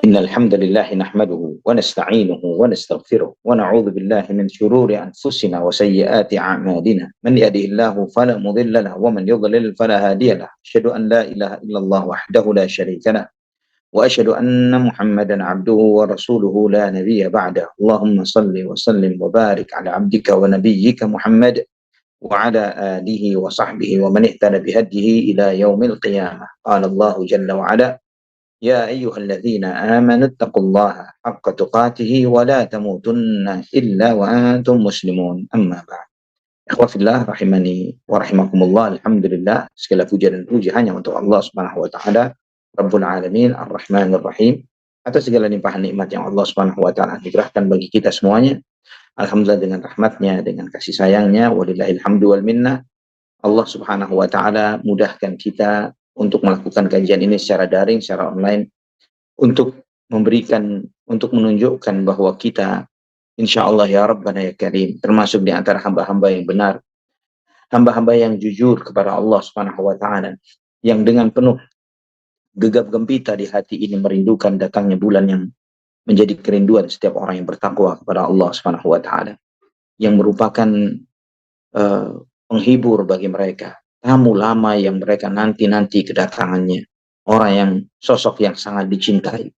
إن الحمد لله نحمده ونستعينه ونستغفره ونعوذ بالله من شرور أنفسنا وسيئات أعمالنا من يهده الله فلا مضل له ومن يضلل فلا هادي له أشهد أن لا إله إلا الله وحده لا شريك له وأشهد أن محمدا عبده ورسوله لا نبي بعده اللهم صل وسلم وبارك على عبدك ونبيك محمد وعلى آله وصحبه ومن اهتدى بهديه إلى يوم القيامة قال الله جل وعلا يا أيها الذين آمنوا اتقوا الله حق تقاته ولا تموتن إلا وأنتم مسلمون أما بعد. Ikhwafillah rahimani wa rahimakumullah. Alhamdulillah, segala puja dan puji hanya untuk Allah Subhanahu wa taala, Rabbul Alamin, Ar-Rahmanir Rahim, atas segala limpahan nikmat yang Allah Subhanahu wa taala anugerahkan bagi kita semuanya. Alhamdulillah, dengan rahmatnya, dengan kasih sayangnya, walillahil hamdu wal minnah, Allah Subhanahu wa taala mudahkan kita untuk melakukan kajian ini secara daring, secara online, untuk menunjukkan bahwa kita insya Allah ya Rabbana ya Karim termasuk di antara hamba-hamba yang benar, hamba-hamba yang jujur kepada Allah Subhanahu wa taala, yang dengan penuh gegap gempita di hati ini merindukan datangnya bulan yang menjadi kerinduan setiap orang yang bertakwa kepada Allah Subhanahu wa taala, yang merupakan penghibur bagi mereka, tamu lama yang mereka nanti-nanti kedatangannya, orang yang sosok yang sangat dicintai.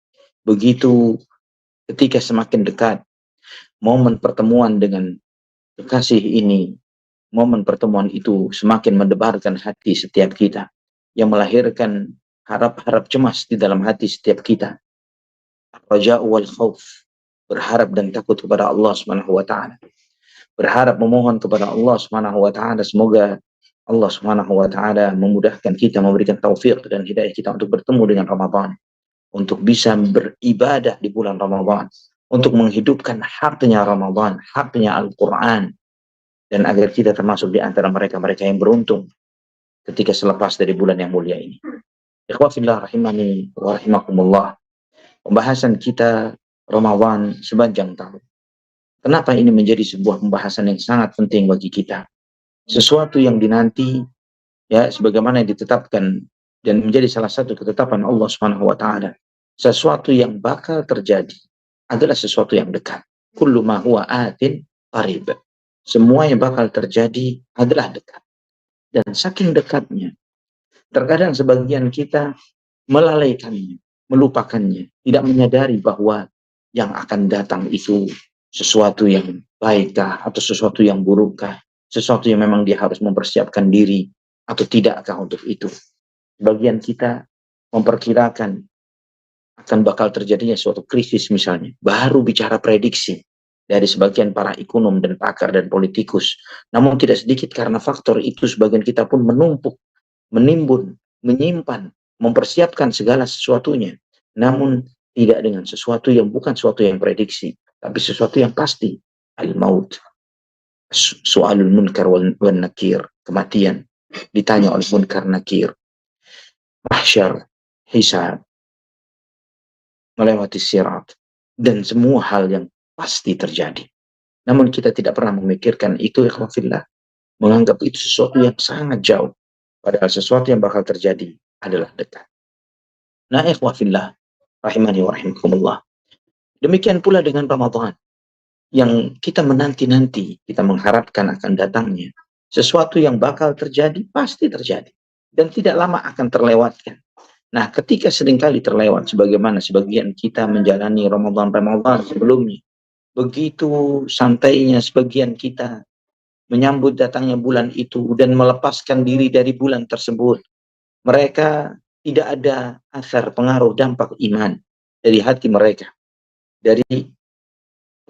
Begitu ketika semakin dekat momen pertemuan dengan kekasih ini, momen pertemuan itu semakin mendebarkan hati setiap kita, yang melahirkan harap-harap cemas di dalam hati setiap kita. Raja'u wal khauf, berharap dan takut kepada Allah Subhanahu wa taala. Berharap memohon kepada Allah Subhanahu wa taala semoga Allah Subhanahu wa taala memudahkan kita, memberikan taufik dan hidayah kita untuk bertemu dengan Ramadan, untuk bisa beribadah di bulan Ramadan, untuk menghidupkan haknya Ramadan, haknya Al-Quran, dan agar kita termasuk di antara mereka-mereka yang beruntung ketika selepas dari bulan yang mulia ini. Ikhwafillah rahimani wa rahimakumullah. Pembahasan kita Ramadan sepanjang tahun. Kenapa ini menjadi sebuah pembahasan yang sangat penting bagi kita? Sesuatu yang dinanti, ya, sebagaimana yang ditetapkan dan menjadi salah satu ketetapan Allah Subhanahu wa taala. Sesuatu yang bakal terjadi adalah sesuatu yang dekat. Kullu ma huwa atin qarib. Semua yang bakal terjadi adalah dekat. Dan saking dekatnya, terkadang sebagian kita melalaikannya, melupakannya, tidak menyadari bahwa yang akan datang itu sesuatu yang baikkah atau sesuatu yang burukkah, sesuatu yang memang dia harus mempersiapkan diri atau tidakkah untuk itu. Sebagian kita memperkirakan akan bakal terjadinya suatu krisis misalnya, baru bicara prediksi dari sebagian para ekonom dan pakar dan politikus. Namun tidak sedikit karena faktor itu sebagian kita pun menumpuk, menimbun, menyimpan, mempersiapkan segala sesuatunya. Namun tidak dengan sesuatu yang bukan sesuatu yang prediksi, tapi sesuatu yang pasti. Al-maut, su'alul munkar wal nakir, kematian, ditanya oleh munkar nakir, mahsyar, hisab, melewati sirat, dan semua hal yang pasti terjadi. Namun kita tidak pernah memikirkan itu, ikhwafillah, menganggap itu sesuatu yang sangat jauh, padahal sesuatu yang bakal terjadi adalah dekat. Nah, ikhwafillah rahimani wa rahimakumullah, demikian pula dengan Ramadan yang kita menanti-nanti, kita mengharapkan akan datangnya sesuatu yang bakal terjadi, pasti terjadi dan tidak lama akan terlewatkan. Nah, ketika seringkali terlewat, sebagaimana sebagian kita menjalani Ramadan sebelumnya, begitu santainya sebagian kita menyambut datangnya bulan itu dan melepaskan diri dari bulan tersebut, mereka tidak ada asar pengaruh dampak iman dari hati mereka, dari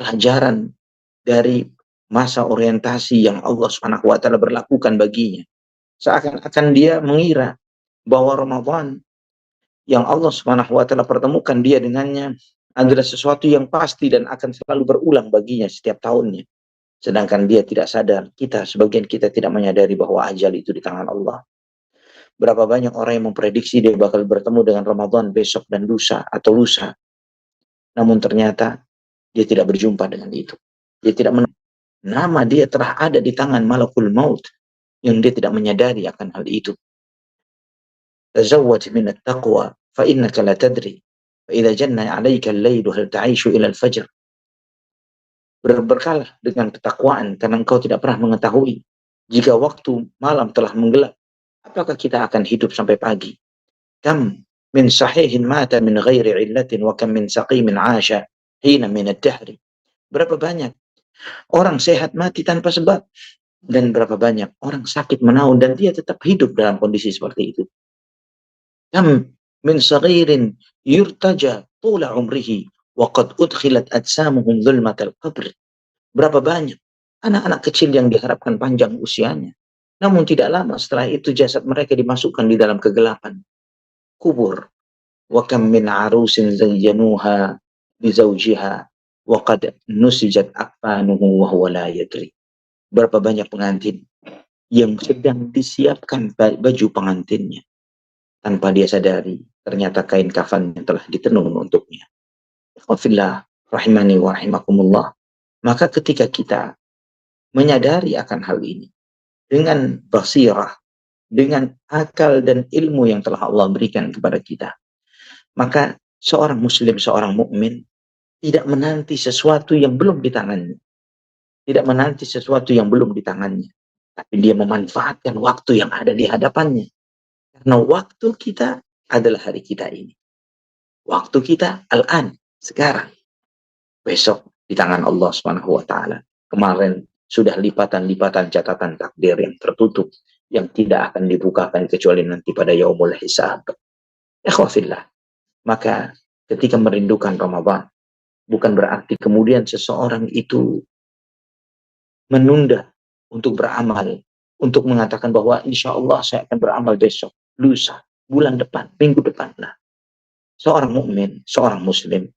pelajaran, dari masa orientasi yang Allah Subhanahu wa taala berlakukan baginya. Seakan-akan dia mengira bahwa Ramadan yang Allah Subhanahu wa taala pertemukan dia dengannya adalah sesuatu yang pasti dan akan selalu berulang baginya setiap tahunnya. Sedangkan dia tidak sadar, sebagian kita tidak menyadari bahwa ajal itu di tangan Allah. Berapa banyak orang yang memprediksi dia bakal bertemu dengan Ramadan besok dan lusa atau lusa. Namun ternyata dia tidak berjumpa dengan itu. Dia tidak nama dia telah ada di tangan malakul maut yang dia tidak menyadari akan hal itu. Tazawwaj min at-taqwa fa innaka la tadri. Idza janna 'alaika al-lailu hal ta'ishu ila al-fajr. Berkalah dengan ketakwaan karena engkau tidak pernah mengetahui jika waktu malam telah menggelap, apakah kita akan hidup sampai pagi. Kam min sahihin mata min ghairi illatin wa kam min saqimin 'asha hina min ad-dahr. Berapa banyak orang sehat mati tanpa sebab, dan berapa banyak orang sakit menaun dan dia tetap hidup dalam kondisi seperti itu. Kam min saghirin yurtaja tula umrihi wa qad udkhilat ajsamuhum dhulmatal qabr. Berapa banyak anak-anak kecil yang diharapkan panjang usianya, namun tidak lama setelah itu jasad mereka dimasukkan di dalam kegelapan kubur. Wa kam min arusin zayyanuha bi zawjiha wa qad nusijat akfanuhu wa huwa la yadri. Berapa banyak pengantin yang sedang disiapkan baju pengantinnya, tanpa dia sadari ternyata kain kafan yang telah ditenun untuknya. Fillah rahimani wa rahimakumullah. Maka ketika kita menyadari akan hal ini dengan basirah, dengan akal dan ilmu yang telah Allah berikan kepada kita, maka seorang muslim, seorang mukmin tidak menanti sesuatu yang belum di tangannya. Tidak menanti sesuatu yang belum di tangannya. Tapi dia memanfaatkan waktu yang ada di hadapannya. Karena waktu kita adalah hari kita ini. Waktu kita al-an, sekarang. Besok di tangan Allah Subhanahu wa taala. Kemarin sudah lipatan-lipatan catatan takdir yang tertutup, yang tidak akan dibukakan kecuali nanti pada yaumul hisab. Ikhwafillah. Maka ketika merindukan Ramadan, bukan berarti kemudian seseorang itu menunda untuk beramal, untuk mengatakan bahwa insya Allah saya akan beramal besok, lusa, bulan depan, minggu depan. Nah, seorang mukmin, seorang muslim,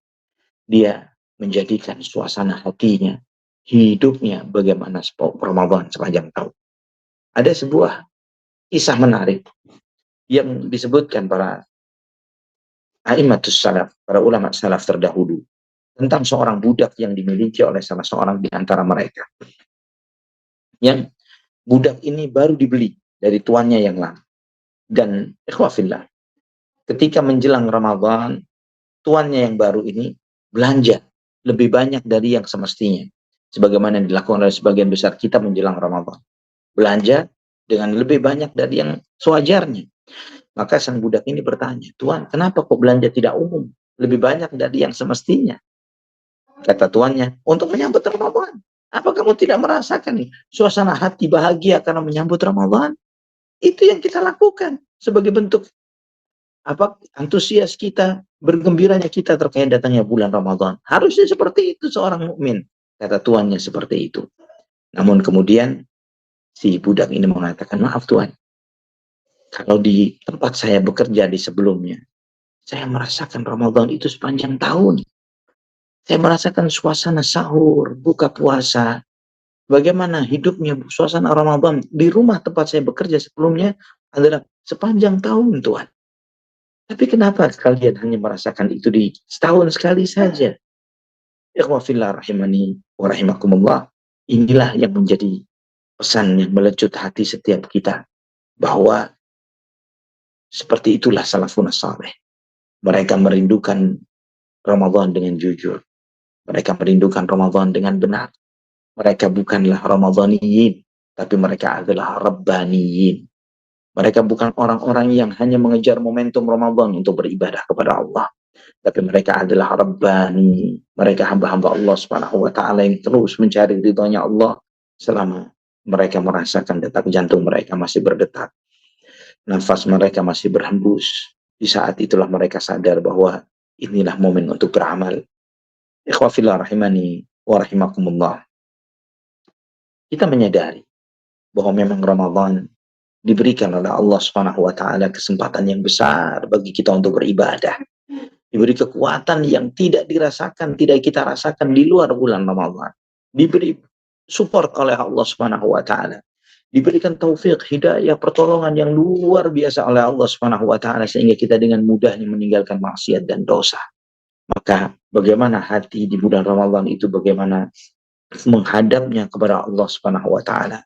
dia menjadikan suasana hatinya, hidupnya bagaimana Ramadan sepanjang tahun. Ada sebuah kisah menarik yang disebutkan para a'immatus salaf, para ulama salaf terdahulu, tentang seorang budak yang dimiliki oleh salah seorang di antara mereka. Yang budak ini baru dibeli dari tuannya yang lama. Dan ikhwafillah, ketika menjelang Ramadan, tuannya yang baru ini belanja lebih banyak dari yang semestinya. Sebagaimana yang dilakukan oleh sebagian besar kita menjelang Ramadan. Belanja dengan lebih banyak dari yang sewajarnya. Maka sang budak ini bertanya, "Tuan, kenapa kok belanja tidak umum? Lebih banyak dari yang semestinya?" Kata tuannya, "Untuk menyambut Ramadan. Apa kamu tidak merasakan nih suasana hati bahagia karena menyambut Ramadan? Itu yang kita lakukan sebagai bentuk antusias kita, bergembiranya kita terkait datangnya bulan Ramadan. Harusnya seperti itu seorang mukmin." Kata tuannya seperti itu. Namun kemudian si budak ini mengatakan, "Maaf Tuan, kalau di tempat saya bekerja di sebelumnya, saya merasakan Ramadan itu sepanjang tahun. Saya merasakan suasana sahur, buka puasa. Bagaimana hidupnya suasana Ramadan di rumah tempat saya bekerja sebelumnya adalah sepanjang tahun, Tuhan. Tapi kenapa kalian hanya merasakan itu di setahun sekali saja?" Ikhwafillah rahimani wa rahimakumullah. Inilah yang menjadi pesan yang melecut hati setiap kita. Bahwa seperti itulah salafun saleh. Mereka merindukan Ramadan dengan jujur. Mereka merindukan Ramadan dengan benar. Mereka bukanlah Ramadhaniyin, tapi mereka adalah Rabbaniyin. Mereka bukan orang-orang yang hanya mengejar momentum Ramadan untuk beribadah kepada Allah. Tapi mereka adalah Rabbani. Mereka hamba-hamba Allah Subhanahu wa taala yang terus mencari ridhonya Allah selama mereka merasakan detak jantung mereka masih berdetak. Nafas mereka masih berhembus. Di saat itulah mereka sadar bahwa inilah momen untuk beramal. Ikhwafillah rahimani wa rahimakumullah. Kita menyadari bahwa memang Ramadan diberikan oleh Allah Subhanahu wa taala kesempatan yang besar bagi kita untuk beribadah. Diberi kekuatan yang tidak dirasakan, tidak kita rasakan di luar bulan Ramadan. Diberi support oleh Allah Subhanahu wa taala. Diberikan taufik, hidayah, pertolongan yang luar biasa oleh Allah Subhanahu wa taala sehingga kita dengan mudahnya meninggalkan maksiat dan dosa. Maka bagaimana hati di bulan Ramadan itu, bagaimana menghadapnya kepada Allah Subhanahu wa taala.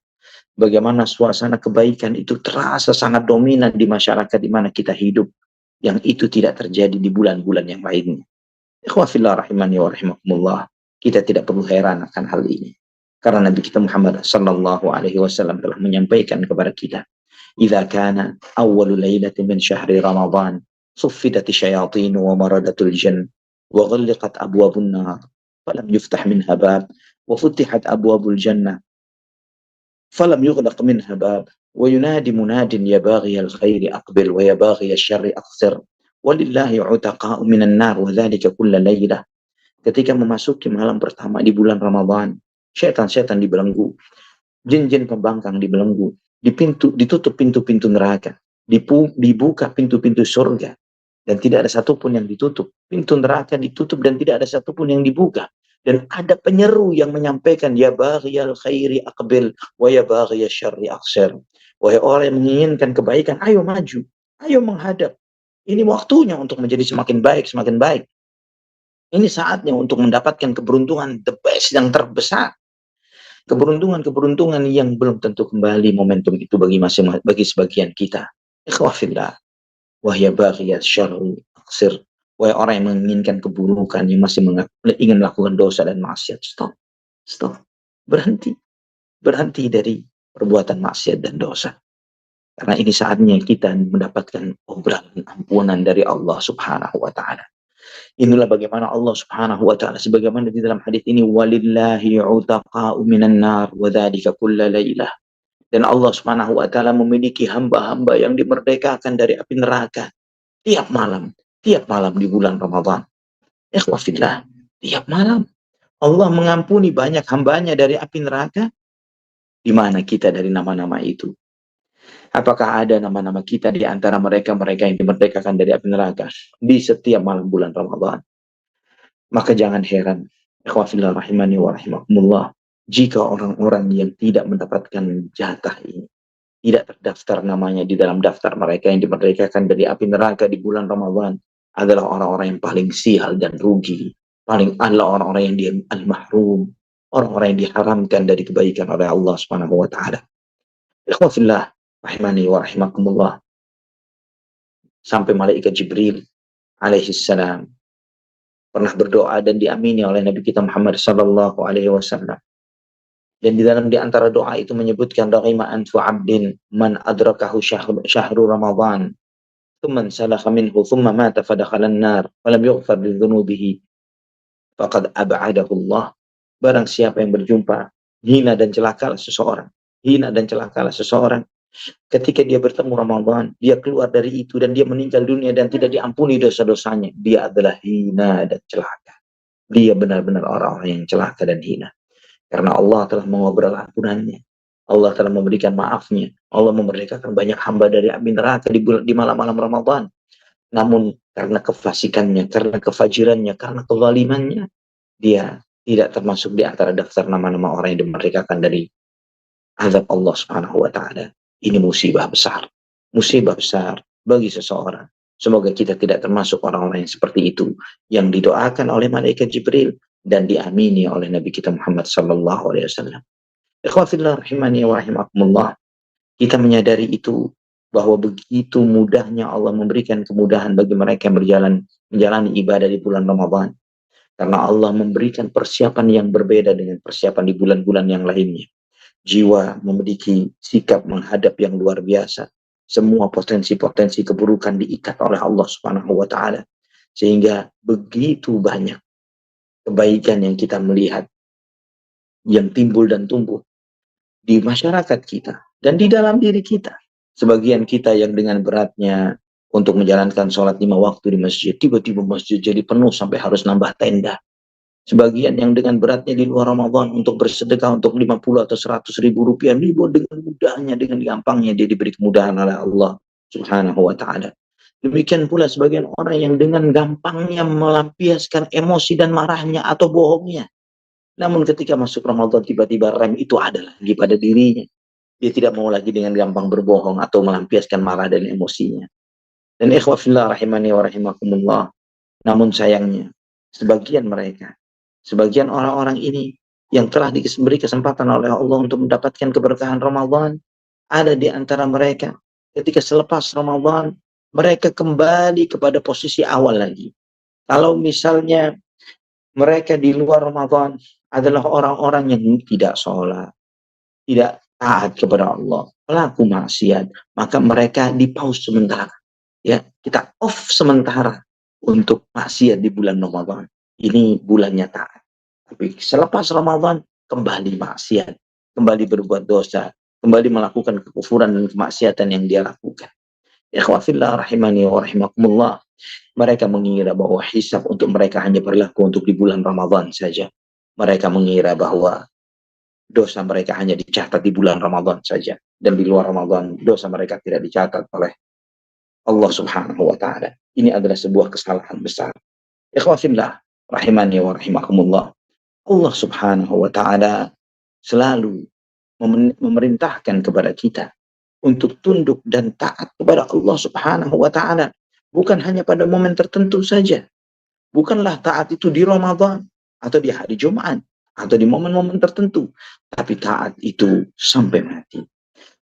Bagaimana suasana kebaikan itu terasa sangat dominan di masyarakat di mana kita hidup. yang itu tidak terjadi di bulan-bulan yang lainnya. Ikhwafillah rahimani wa rahimakumullah. Kita tidak perlu heran akan hal ini. Karena Nabi kita Muhammad sallallahu alaihi wasallam telah menyampaikan kepada kita, "Idza kana awwalu lailatin min syahri Ramadan, suffidat asyayatin wa maradatul jinn, wa ghulqat abwabun nar, falam yuftah minha bab, wa futihat abwabul jannah, falam yughlaq minha bab, wa yunadi munadin ya baghiyal khairi aqbil wa ya baghiyal syarri aqsir, walillahi utaqa'u minan nar wa dzalika kulla lailah." Ketika memasuki malam pertama di bulan Ramadan, setan-setan dibelenggu, jin-jin pembangkang dibelenggu, ditutup pintu-pintu neraka, dibuka pintu-pintu surga, dan tidak ada satupun yang ditutup. Pintu neraka ditutup dan tidak ada satupun yang dibuka. Dan ada penyeru yang menyampaikan, ya baghiyal khairi aqbil, wa ya baghiyal syarri aqsir. Wahai orang yang menginginkan kebaikan, ayo maju, ayo menghadap. Ini waktunya untuk menjadi semakin baik, semakin baik. Ini saatnya untuk mendapatkan keberuntungan the best, yang terbesar. Keberuntungan-keberuntungan yang belum tentu kembali momentum itu bagi sebagian kita. Ikhwafillah, wahya baghiyas syarri aqsir. Wahai orang yang menginginkan keburukan, yang masih ingin melakukan dosa dan maksiat, stop. Berhenti dari perbuatan maksiat dan dosa. Karena ini saatnya kita mendapatkan obrolan ampunan dari Allah Subhanahu wa taala. Inilah bagaimana Allah Subhanahu wa taala sebagaimana di dalam hadis ini, walillahi utaqa'u minan nar wa dzalika kulla lailah. Dan Allah Subhanahu wa taala memiliki hamba-hamba yang dimerdekakan dari api neraka tiap malam di bulan Ramadan. Ikhwafillah, tiap malam Allah mengampuni banyak hambanya dari api neraka. Di mana kita dari nama-nama itu? Apakah ada nama-nama kita di antara mereka yang dimerdekakan dari api neraka di setiap malam bulan Ramadan? Maka jangan heran, ikhwafillah rahimani wa rahimakumullah, jika orang-orang yang tidak mendapatkan jatah ini, tidak terdaftar namanya di dalam daftar mereka yang dimerdekakan dari api neraka di bulan Ramadan, adalah orang-orang yang paling sial dan rugi, adalah orang-orang yang al-mahrum, orang-orang yang diharamkan dari kebaikan oleh Allah Subhanahu wa taala. Ikhwafillah rahimani wa rahimakumullah, sampai malaikat Jibril alaihi salam pernah berdoa dan diamini oleh Nabi kita Muhammad sallallahu alaihi wasallam. Dan di antara doa itu menyebutkan, rahima anfu 'abdin man adrakahu syahru Ramadan thumma salakha minhu thumma mata fadakhalan nar falam yughfar li dhunubihi faqad ab'adahu Allah. Barang siapa yang berjumpa hina dan celakalah seseorang ketika dia bertemu Ramadan, dia keluar dari itu dan dia meninggal dunia dan tidak diampuni dosa-dosanya, dia adalah hina dan celaka. Dia benar-benar orang-orang yang celaka dan hina. Karena Allah telah mengobrol ampunannya, Allah telah memberikan maafnya, Allah memerdekakan banyak hamba dari api neraka di malam-malam Ramadan. Namun karena kefasikannya, karena kefajirannya, karena kezalimannya, dia tidak termasuk di antara daftar nama-nama orang yang dimerdekakan dari azab Allah Subhanahu wa taala. Ini musibah besar bagi seseorang. Semoga kita tidak termasuk orang-orang yang seperti itu, yang didoakan oleh malaikat Jibril dan diamini oleh Nabi kita Muhammad sallallahu alaihi wasallam. Ikhwafillah rahimani wa rahimakumullah, kita menyadari itu, bahwa begitu mudahnya Allah memberikan kemudahan bagi mereka yang menjalani ibadah di bulan Ramadan. Karena Allah memberikan persiapan yang berbeda dengan persiapan di bulan-bulan yang lainnya. Jiwa memiliki sikap menghadap yang luar biasa. Semua potensi-potensi keburukan diikat oleh Allah Subhanahu wa taala. Sehingga begitu banyak kebaikan yang kita melihat yang timbul dan tumbuh di masyarakat kita dan di dalam diri kita. Sebagian kita yang dengan beratnya untuk menjalankan sholat 5 waktu di masjid, tiba-tiba masjid jadi penuh sampai harus nambah tenda. Sebagian yang dengan beratnya di luar Ramadan untuk bersedekah untuk 50 atau 100 ribu rupiah, dengan mudahnya, dengan gampangnya dia diberi kemudahan oleh Allah Subhanahu wa ta'ala. Demikian pula sebagian orang yang dengan gampangnya melampiaskan emosi dan marahnya atau bohongnya. Namun ketika masuk Ramadan, tiba-tiba rem itu ada lagi pada dirinya. Dia tidak mau lagi dengan gampang berbohong atau melampiaskan marah dan emosinya. Dan ikhwafillah rahimani wa rahimakumullah, namun sayangnya sebagian orang-orang ini yang telah diberi kesempatan oleh Allah untuk mendapatkan keberkahan Ramadan, ada di antara mereka ketika selepas Ramadan mereka kembali kepada posisi awal lagi. Kalau misalnya mereka di luar Ramadan adalah orang-orang yang tidak sholat, tidak taat kepada Allah, pelaku maksiat, maka mereka di pause sementara. Ya, kita off sementara untuk maksiat di bulan Ramadan. Ini bulannya taat. Tapi selepas Ramadan kembali maksiat, kembali berbuat dosa, kembali melakukan kekufuran dan kemaksiatan yang dia lakukan. Ikhwafillah rahimani wa rahimakumullah. Mereka mengira bahwa hisab untuk mereka hanya berlaku untuk di bulan Ramadan saja. Mereka mengira bahwa dosa mereka hanya dicatat di bulan Ramadan saja. Dan di luar Ramadan, dosa mereka tidak dicatat oleh Allah subhanahu wa ta'ala. Ini adalah sebuah kesalahan besar. Ikhwafillah rahimani wa rahimakumullah. Allah subhanahu wa ta'ala selalu memerintahkan kepada kita untuk tunduk dan taat kepada Allah subhanahu wa ta'ala. Bukan hanya pada momen tertentu saja. Bukanlah taat itu di Ramadan atau di hari Jumat atau di momen-momen tertentu. Tapi taat itu sampai mati.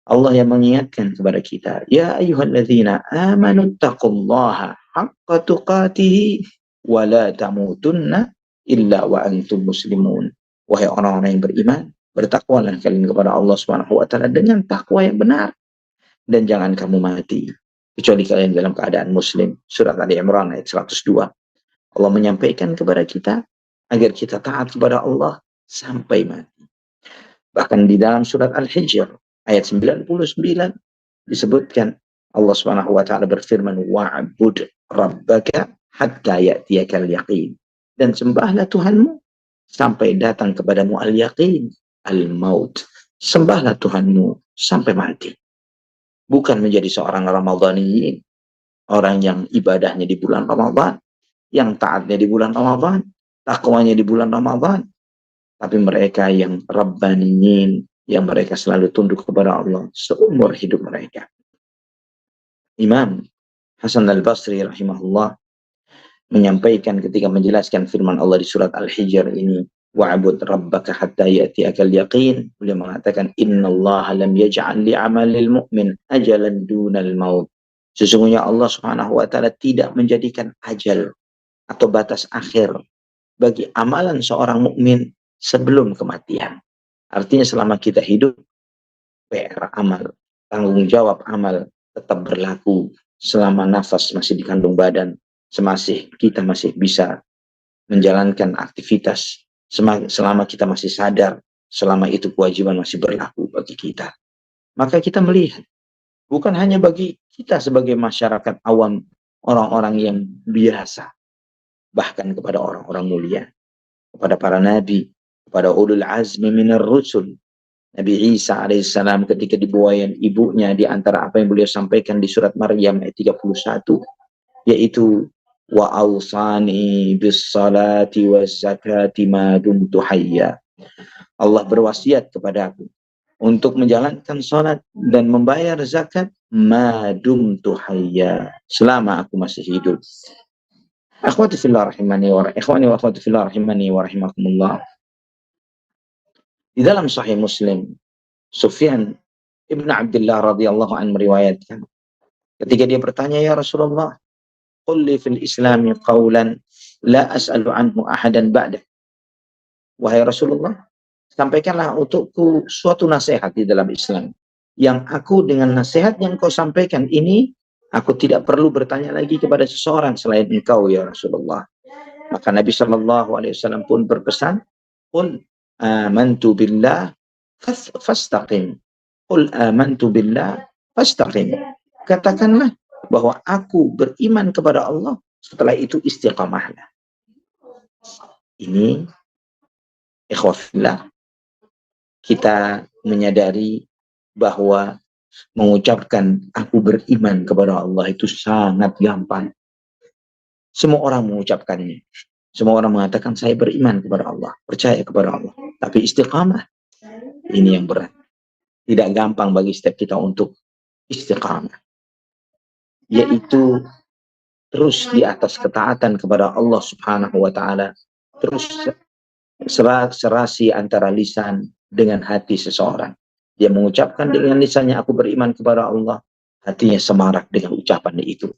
Allah yang mengingatkan kepada kita, ya ayyuhalladzina amanu taqullaha haqqa tuqatih wa la tamutunna illa wa antum muslimun. Wahai orang-orang yang beriman, bertakwalah kalian kepada Allah Subhanahu wa taala dengan takwa yang benar dan jangan kamu mati kecuali kalian dalam keadaan muslim. Surat Ali Imran ayat 102. Allah menyampaikan kepada kita agar kita taat kepada Allah sampai mati. Bahkan di dalam surat Al-Hijr ayat 99 disebutkan Allah Subhanahu wa taala berfirman, wa'bud rabbaka hatta ya'tiyakal yaqin. Dan sembahlah Tuhanmu sampai datang kepadamu al-yaqin, al-maut. Sembahlah Tuhanmu sampai mati. Bukan menjadi seorang Ramadhaniyin, orang yang ibadahnya di bulan Ramadan, yang taatnya di bulan Ramadan, takwanya di bulan Ramadan, tapi mereka yang Rabbaniyin, yang mereka selalu tunduk kepada Allah seumur hidup mereka. Imam Hasan al-Basri rahimahullah menyampaikan ketika menjelaskan firman Allah di surat Al-Hijr ini, wa'bud rabbaka hatta ya'tiyakal yaqin. Beliau mengatakan, innallaha lam yaj'al li'amalil mu'min ajalan dunal maut. Sesungguhnya Allah Subhanahu wa taala tidak menjadikan ajal atau batas akhir bagi amalan seorang mukmin sebelum kematian. Artinya selama kita hidup, PR amal, tanggung jawab amal tetap berlaku selama nafas masih di kandung badan, kita masih bisa menjalankan aktivitas, selama kita masih sadar, selama itu kewajiban masih berlaku bagi kita. Maka kita melihat, bukan hanya bagi kita sebagai masyarakat awam, orang-orang yang biasa, bahkan kepada orang-orang mulia, kepada para nabi, kepada ulul azmi minar rusul. Nabi Isa alaihissalam ketika dibuayan ibunya, di antara apa yang beliau sampaikan di surat Maryam ayat 31, yaitu wa awsani bis salati waz zakati ma dumtu hayya. Allah berwasiat kepadaku untuk menjalankan salat dan membayar zakat ma dumtu hayya, selama aku masih hidup. Akhwati fillah rahimani wa ikhwani wa akhwati fillah rahimani wa rahimakumullah. Di dalam Sahih Muslim, Sufyan ibn Abdullah radhiyallahu anhu meriwayatkan, ketika dia bertanya, ya Rasulullah, qul li fil Islami qawlan la as'alu anhu ahadan ba'da. Wahai Rasulullah, sampaikanlah untukku suatu nasihat di dalam Islam, yang aku dengan nasihat yang kau sampaikan ini, aku tidak perlu bertanya lagi kepada seseorang selain engkau ya Rasulullah. Maka Nabi SAW pun berpesan, qul amantu billah fastaqim. Qul amantu billah fastaqim. Katakanlah bahwa aku beriman kepada Allah, setelah itu istiqamahlah. Ini ikhwafillah, kita menyadari bahwa mengucapkan aku beriman kepada Allah itu sangat gampang. Semua orang mengucapkannya. Semua orang mengatakan saya beriman kepada Allah, percaya kepada Allah. Tapi istiqamah, ini yang berat. Tidak gampang bagi setiap kita untuk istiqamah. Yaitu terus di atas ketaatan kepada Allah Subhanahu wa ta'ala. Terus serasi antara lisan dengan hati seseorang. Dia mengucapkan dengan lisannya aku beriman kepada Allah, hatinya semarak dengan ucapan itu.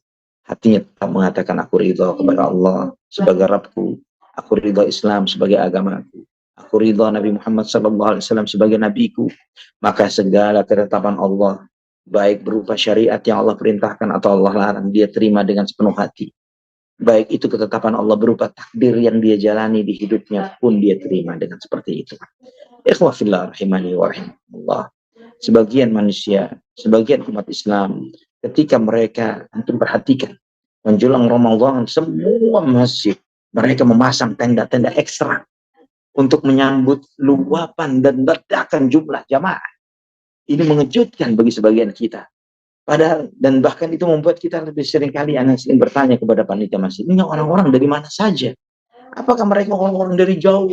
Hatinya tetap mengatakan, aku ridho kepada Allah sebagai Rabbku, aku ridho Islam sebagai agamaku, aku ridho Nabi Muhammad SAW sebagai nabiku. Maka segala ketetapan Allah, baik berupa syariat yang Allah perintahkan atau Allah larang, dia terima dengan sepenuh hati. Baik itu ketetapan Allah berupa takdir yang dia jalani di hidupnya pun dia terima dengan seperti itu. Ikhwafillah rahimani wa rahimahullah. Sebagian manusia, sebagian umat Islam, ketika mereka, antum perhatikan, menjelang Ramadan, semua masjid, mereka memasang tenda-tenda ekstra untuk menyambut luapan dan ledakan jumlah jamaah. Ini mengejutkan bagi sebagian kita. Padahal, dan bahkan itu membuat kita lebih sering kali, anak sering bertanya kepada panitia masjid, ini orang-orang dari mana saja? Apakah mereka orang-orang dari jauh?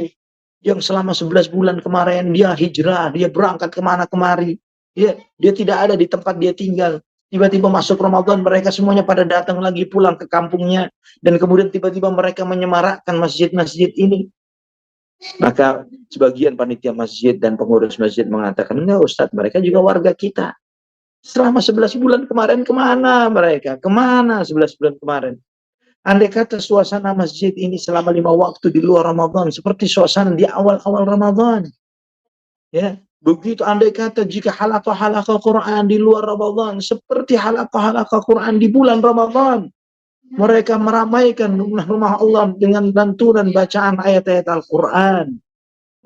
Yang selama 11 bulan kemarin dia hijrah, dia berangkat kemana kemari, dia tidak ada di tempat dia tinggal. Tiba-tiba masuk Ramadan, mereka semuanya pada datang lagi pulang ke kampungnya, dan kemudian tiba-tiba mereka menyemarakkan masjid-masjid ini. Maka sebagian panitia masjid dan pengurus masjid mengatakan, enggak Ustadz, mereka juga warga kita. Selama 11 bulan kemarin kemana mereka? Kemana 11 bulan kemarin? Andai kata suasana masjid ini selama 5 waktu di luar Ramadan seperti suasana di awal-awal Ramadan, ya, begitu andai kata jika halaqah-halaqah Quran di luar Ramadan seperti halaqah-halaqah Quran di bulan Ramadan, mereka meramaikan rumah Allah dengan lantunan bacaan ayat-ayat Al-Quran,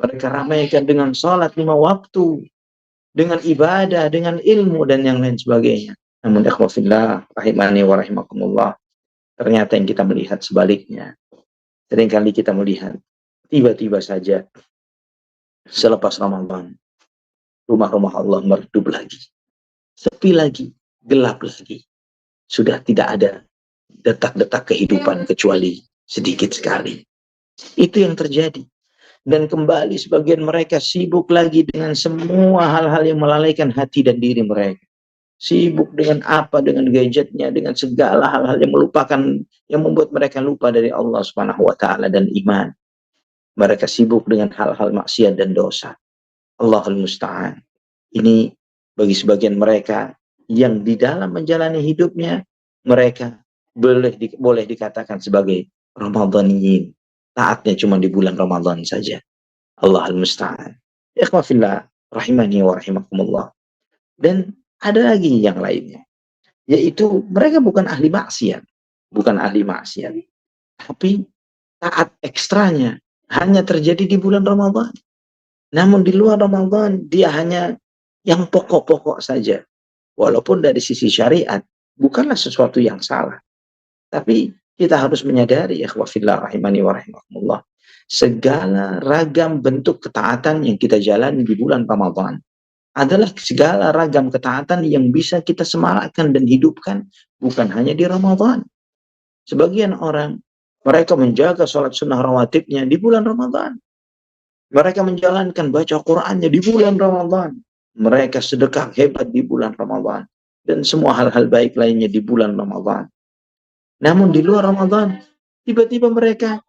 mereka ramaikan dengan salat 5 waktu, dengan ibadah, dengan ilmu dan yang lain sebagainya. Namun ikhwafillah rahimani wa rahimakumullah, ternyata yang kita melihat sebaliknya. Seringkali kita melihat, tiba-tiba saja selepas Ramadan, rumah-rumah Allah meredup lagi, sepi lagi, gelap lagi. Sudah tidak ada detak-detak kehidupan kecuali sedikit sekali. Itu yang terjadi. Dan kembali sebagian mereka sibuk lagi dengan semua hal-hal yang melalaikan hati dan diri mereka. Sibuk dengan apa? Dengan gadgetnya, dengan segala hal-hal yang melupakan, yang membuat mereka lupa dari Allah Subhanahu wa taala dan iman. Mereka sibuk dengan hal-hal maksiat dan dosa. Allahul musta'an. Ini bagi sebagian mereka yang di dalam menjalani hidupnya, mereka boleh dikatakan sebagai Ramadhaniyin. Taatnya cuma di bulan Ramadan saja. Allahul musta'an. Ikhwafillah rahimani wa rahimakumullah. Dan ada lagi yang lainnya, yaitu mereka bukan ahli maksiat, tapi taat ekstranya hanya terjadi di bulan Ramadan. Namun di luar Ramadan dia hanya yang pokok-pokok saja. Walaupun dari sisi syariat bukanlah sesuatu yang salah, tapi kita harus menyadari, ikhwafillah rahimani wa rahimakumullah, segala ragam bentuk ketaatan yang kita jalani di bulan Ramadan adalah segala ragam ketaatan yang bisa kita semarakkan dan hidupkan bukan hanya di Ramadan. Sebagian orang, mereka menjaga sholat sunnah rawatibnya di bulan Ramadan. Mereka menjalankan baca Qur'annya di bulan Ramadan. Mereka sedekah hebat di bulan Ramadan. Dan semua hal-hal baik lainnya di bulan Ramadan. Namun di luar Ramadan, tiba-tiba mereka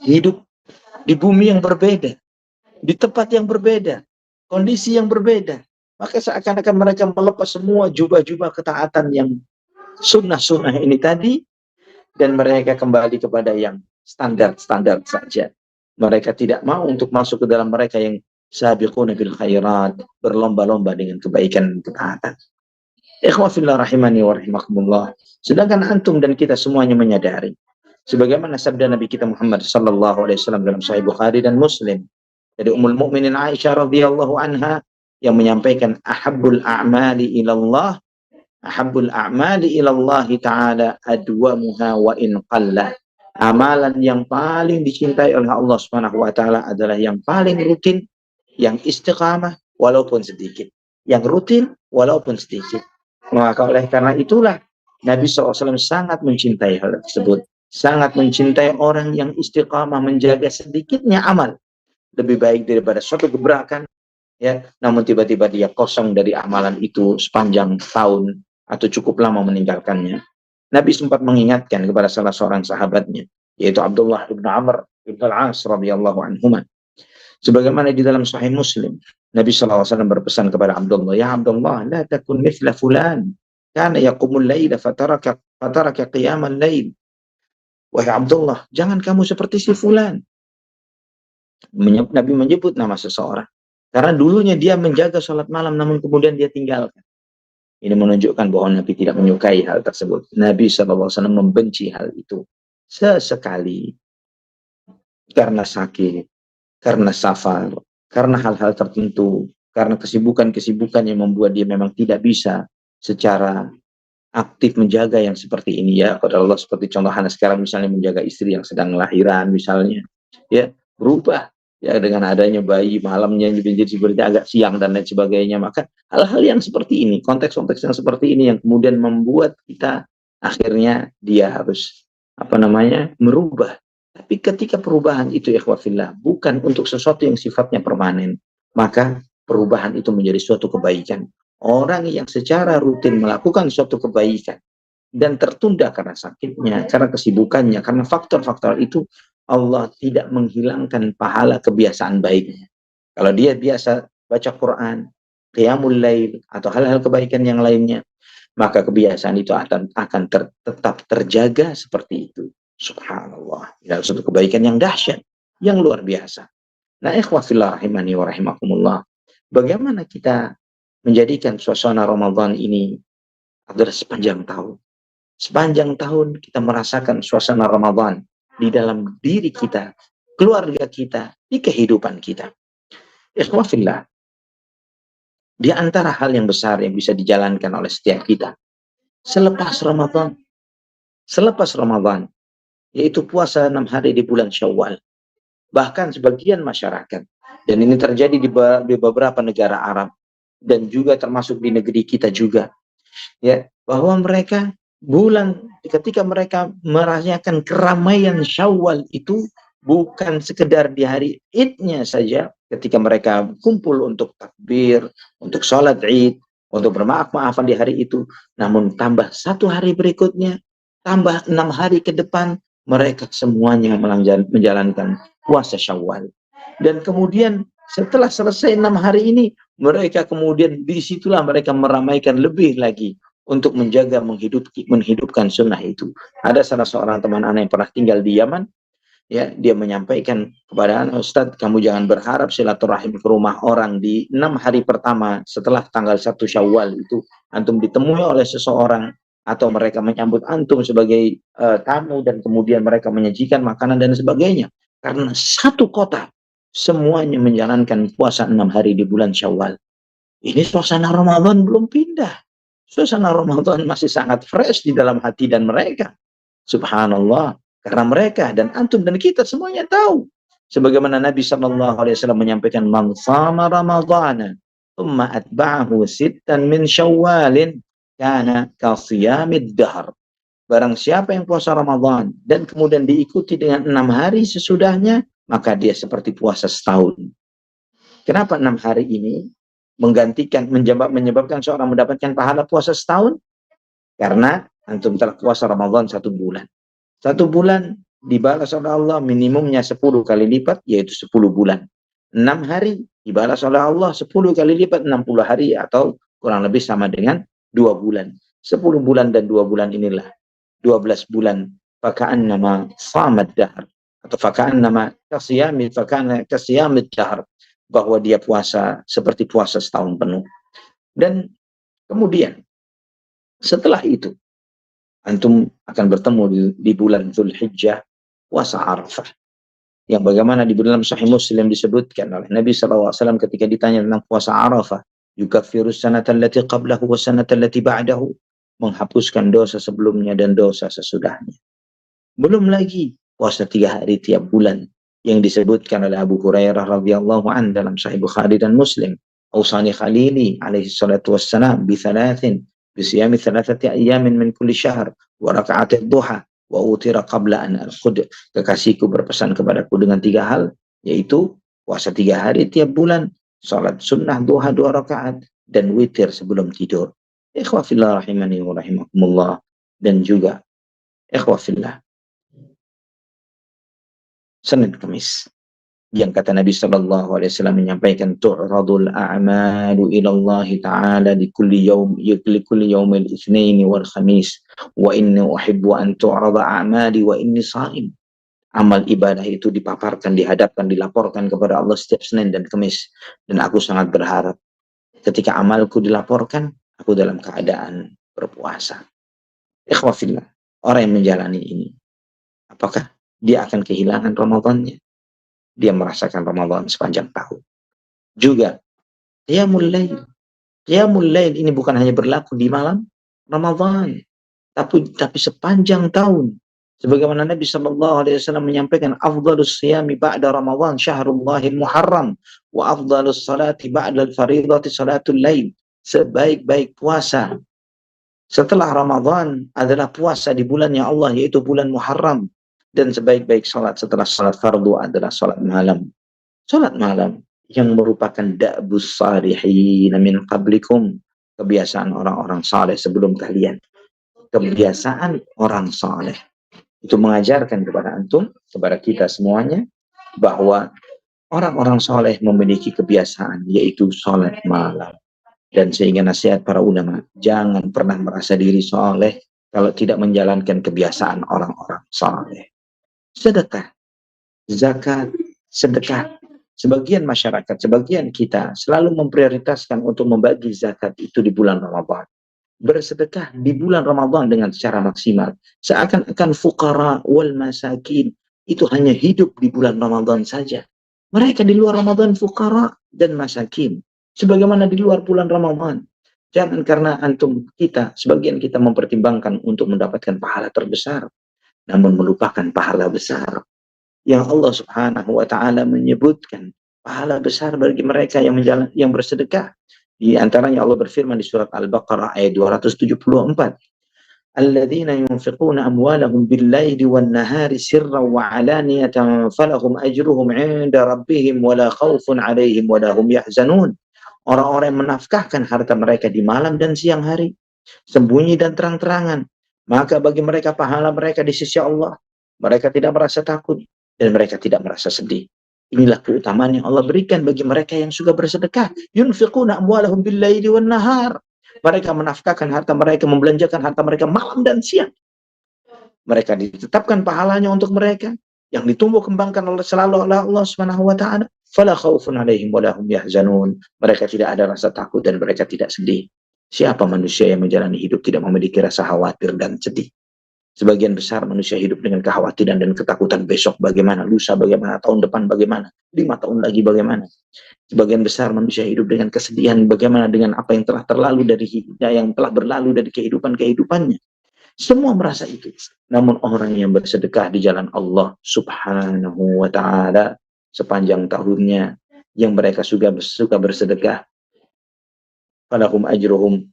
hidup di bumi yang berbeda, di tempat yang berbeda, kondisi yang berbeda. Maka seakan-akan mereka melepas semua jubah-jubah ketaatan yang sunnah-sunnah ini tadi, dan mereka kembali kepada yang standar-standar saja. Mereka tidak mau untuk masuk ke dalam mereka yang sabiquna bil khairat, berlomba-lomba dengan kebaikan dan ketaatan. Ikhwafillah rahimani wa rahimakumullah. Sedangkan antum dan kita semuanya menyadari, sebagaimana sabda Nabi kita Muhammad sallallahu alaihi wasallam dalam Sahih Bukhari dan Muslim, dari Ummul Mukminin Aisyah radhiyallahu anha yang menyampaikan, ahabbul a'mali ilallah ta'ala adwamuha wa in qalla. Amalan yang paling dicintai oleh Allah Subhanahu wa taala adalah yang paling rutin, yang istiqamah walaupun sedikit. Yang rutin walaupun sedikit. Maka oleh karena itulah Nabi SAW sangat mencintai hal tersebut. Sangat mencintai orang yang istiqamah menjaga sedikitnya amal. Lebih baik daripada suatu gebrakan, ya, namun tiba-tiba dia kosong dari amalan itu sepanjang tahun atau cukup lama meninggalkannya. Nabi sempat mengingatkan kepada salah seorang sahabatnya, yaitu Abdullah bin Amr bin Al-As radhiyallahu anhuma. Sebagaimana di dalam Sahih Muslim, Nabi SAW berpesan kepada Abdullah, ya Abdullah, la takun mithla fulan, kana yaqumul laila fataraka qiyamal lail. Wahai Abdullah, jangan kamu seperti si fulan. Nabi menyebut nama seseorang. Karena dulunya dia menjaga sholat malam, namun kemudian dia tinggalkan. Ini menunjukkan bahwa Nabi tidak menyukai hal tersebut. Nabi SAW membenci hal itu. Sesekali. Karena sakit, karena safar, karena hal-hal tertentu, karena kesibukan-kesibukan yang membuat dia memang tidak bisa secara aktif menjaga yang seperti ini ya. Kalau Allah seperti contoh Hana sekarang misalnya menjaga istri yang sedang lahiran misalnya, ya berubah ya dengan adanya bayi malamnya jadi seperti agak siang dan lain sebagainya. Maka hal-hal yang seperti ini, konteks-konteks yang seperti ini yang kemudian membuat kita akhirnya dia harus merubah. Tapi ketika perubahan itu ikhwafillah bukan untuk sesuatu yang sifatnya permanen, maka perubahan itu menjadi suatu kebaikan. Orang yang secara rutin melakukan suatu kebaikan dan tertunda karena sakitnya, karena kesibukannya, karena faktor-faktor itu, Allah tidak menghilangkan pahala kebiasaan baiknya. Kalau dia biasa baca Quran, qiyamul lail, atau hal-hal kebaikan yang lainnya, maka kebiasaan itu akan tetap terjaga seperti itu. Subhanallah. Dalam suatu kebaikan yang dahsyat, yang luar biasa. Nah, ikhwafillah rahimani wa rahimakumullah. Bagaimana kita menjadikan suasana Ramadan ini adalah sepanjang tahun. Sepanjang tahun kita merasakan suasana Ramadan di dalam diri kita, keluarga kita, di kehidupan kita. Ikhwafillah, di antara hal yang besar yang bisa dijalankan oleh setiap kita selepas Ramadan, yaitu puasa 6 hari di bulan Syawal. Bahkan sebagian masyarakat, dan ini terjadi di beberapa negara Arab, dan juga termasuk di negeri kita juga, ya, bahwa mereka ketika mereka merayakan keramaian Syawal itu bukan sekedar di hari Idnya saja, ketika mereka kumpul untuk takbir, untuk sholat Id, untuk bermaaf-maafan di hari itu, namun tambah 1 hari berikutnya, tambah 6 hari ke depan, mereka semuanya menjalankan puasa Syawal. Dan kemudian setelah selesai 6 hari ini, mereka kemudian disitulah mereka meramaikan lebih lagi untuk menjaga menghidupkan sunnah itu. Ada salah seorang teman anak yang pernah tinggal di Yaman, ya, dia menyampaikan kepada anak, Ustadz, kamu jangan berharap silaturahim ke rumah orang di 6 hari pertama setelah tanggal 1 Syawal itu antum ditemui oleh seseorang atau mereka menyambut antum sebagai tamu dan kemudian mereka menyajikan makanan dan sebagainya. Karena satu kota semuanya menjalankan puasa 6 hari di bulan Syawal. Ini suasana Ramadan belum pindah. Suasana Ramadan masih sangat fresh di dalam hati dan mereka. Subhanallah. Karena mereka dan antum dan kita semuanya tahu. Sebagaimana Nabi SAW menyampaikan, man sama Ramadana, thumma atba'ahu sittan min syawalin, kana kasiyamid dahr. Barang siapa yang puasa Ramadan dan kemudian diikuti dengan 6 hari sesudahnya, maka dia seperti puasa setahun. Kenapa 6 hari ini menyebabkan seorang mendapatkan pahala puasa setahun? Karena antum telah puasa Ramadan 1 bulan. 1 bulan dibalas oleh Allah minimumnya 10 kali lipat, yaitu 10 bulan. 6 hari dibalas oleh Allah 10 kali lipat, 60 hari, atau kurang lebih sama dengan 2 bulan. 10 bulan dan 2 bulan inilah 12 bulan. Faka'annama samad dahr, atau faka'annama kasiyamid dahr, bahwa dia puasa seperti puasa setahun penuh. Dan kemudian setelah itu antum akan bertemu di bulan Dzulhijjah, puasa Arafah, yang bagaimana di dalam Sahih Muslim disebutkan oleh Nabi SAW ketika ditanya tentang puasa Arafah, yukaffiru sanata allati qablahu wa sanata allati ba'dahu, menghapuskan dosa sebelumnya dan dosa sesudahnya. Belum lagi puasa 3 hari tiap bulan yang disebutkan oleh Abu Hurairah radhiyallahu an dalam Sahih Bukhari dan Muslim. Ausani Khalili alaihi salatu wassalam bi thalathin, bi siyami thalathati ayyamin min kulli syahr wa raka'atid duha wa utira qabla an al-qud. Kekasihku berpesan kepadaku dengan 3 hal, yaitu puasa 3 hari tiap bulan, salat sunnah duha 2 rakaat, dan witir sebelum tidur. Ikhwah fillah rahimani wa rahimakumullah. Dan juga ikhwah fillah, Senin Kamis yang kata Nabi sallallahu alaihi wasallam menyampaikan tu'radul a'malu ila Allah taala di kulli yaumil itsnain wal khamis wa inni uhibbu an tu'rada a'mali wa inni sha'im. Amal ibadah itu dipaparkan, dihadapkan, dilaporkan kepada Allah setiap Senin dan Kamis, dan aku sangat berharap ketika amalku dilaporkan aku dalam keadaan berpuasa. Ikhwafillah, orang yang menjalani ini, apakah dia akan kehilangan Ramadannya? Dia merasakan Ramadan sepanjang tahun. Juga qiyamul lail. Qiyamul lail ini bukan hanya berlaku di malam Ramadan, tapi sepanjang tahun. Sebagaimana Nabi sallallahu alaihi wasallam menyampaikan, afdhalus siyami ba'da Ramadan syahrullahil muharram wa afdhalus salati ba'da al-fardhati salatul lail. Sebaik-baik puasa setelah Ramadan adalah puasa di bulannya Allah, yaitu bulan Muharram. Dan sebaik-baik salat setelah salat fardu adalah salat malam. Salat malam yang merupakan da'bus salihin min qablikum, kebiasaan orang-orang saleh sebelum kalian. Kebiasaan orang saleh itu mengajarkan kepada antum, kepada kita semuanya, bahwa orang-orang saleh memiliki kebiasaan, yaitu salat malam. Dan sehingga nasihat para ulama, jangan pernah merasa diri soleh kalau tidak menjalankan kebiasaan orang-orang soleh. Sedekah, zakat, sedekah. Sebagian masyarakat, sebagian kita selalu memprioritaskan untuk membagi zakat itu di bulan Ramadan. Bersedekah di bulan Ramadan dengan secara maksimal. Seakan-akan fuqara wal masakin itu hanya hidup di bulan Ramadan saja. Mereka di luar Ramadan fuqara dan masakin. Sebagaimana di luar bulan Ramadan. Jangan karena antum kita, sebagian kita mempertimbangkan untuk mendapatkan pahala terbesar, namun melupakan pahala besar yang Allah Subhanahu wa taala menyebutkan. Pahala besar bagi mereka yang bersedekah. Di antaranya Allah berfirman di surat Al-Baqarah ayat 274. Alladzina yunfiquna amwalahum bil-laili wan-nahari sirran wa 'alaniyatan falahum ajruhum 'inda rabbihim wala khaufun 'alaihim wala hum yahzanun. Orang-orang yang menafkahkan harta mereka di malam dan siang hari, sembunyi dan terang-terangan, maka bagi mereka pahala mereka di sisi Allah. Mereka tidak merasa takut dan mereka tidak merasa sedih. Inilah keutamaan yang Allah berikan bagi mereka yang suka bersedekah. Yunfiquna amwalahum bil-laili wan-nahar. Mereka menafkahkan harta mereka, membelanjakan harta mereka malam dan siang. Mereka ditetapkan pahalanya untuk mereka yang ditumbuh kembangkan selalu oleh Allah Subhanahu wa taala. Fala khaufun 'alaihim wa lahum yahzanun. Mereka tidak ada rasa takut dan mereka tidak sedih. Siapa manusia yang menjalani hidup tidak memiliki rasa khawatir dan sedih? Sebagian besar manusia hidup dengan kekhawatiran dan ketakutan, besok bagaimana, lusa bagaimana, tahun depan bagaimana, 5 tahun lagi bagaimana. Sebagian besar manusia hidup dengan kesedihan, bagaimana dengan apa yang telah berlalu dari kehidupannya. Semua merasa itu. Namun orang yang bersedekah di jalan Allah Subhanahu wa taala sepanjang tahunnya, yang mereka suka bersedekah, falahum ajruhum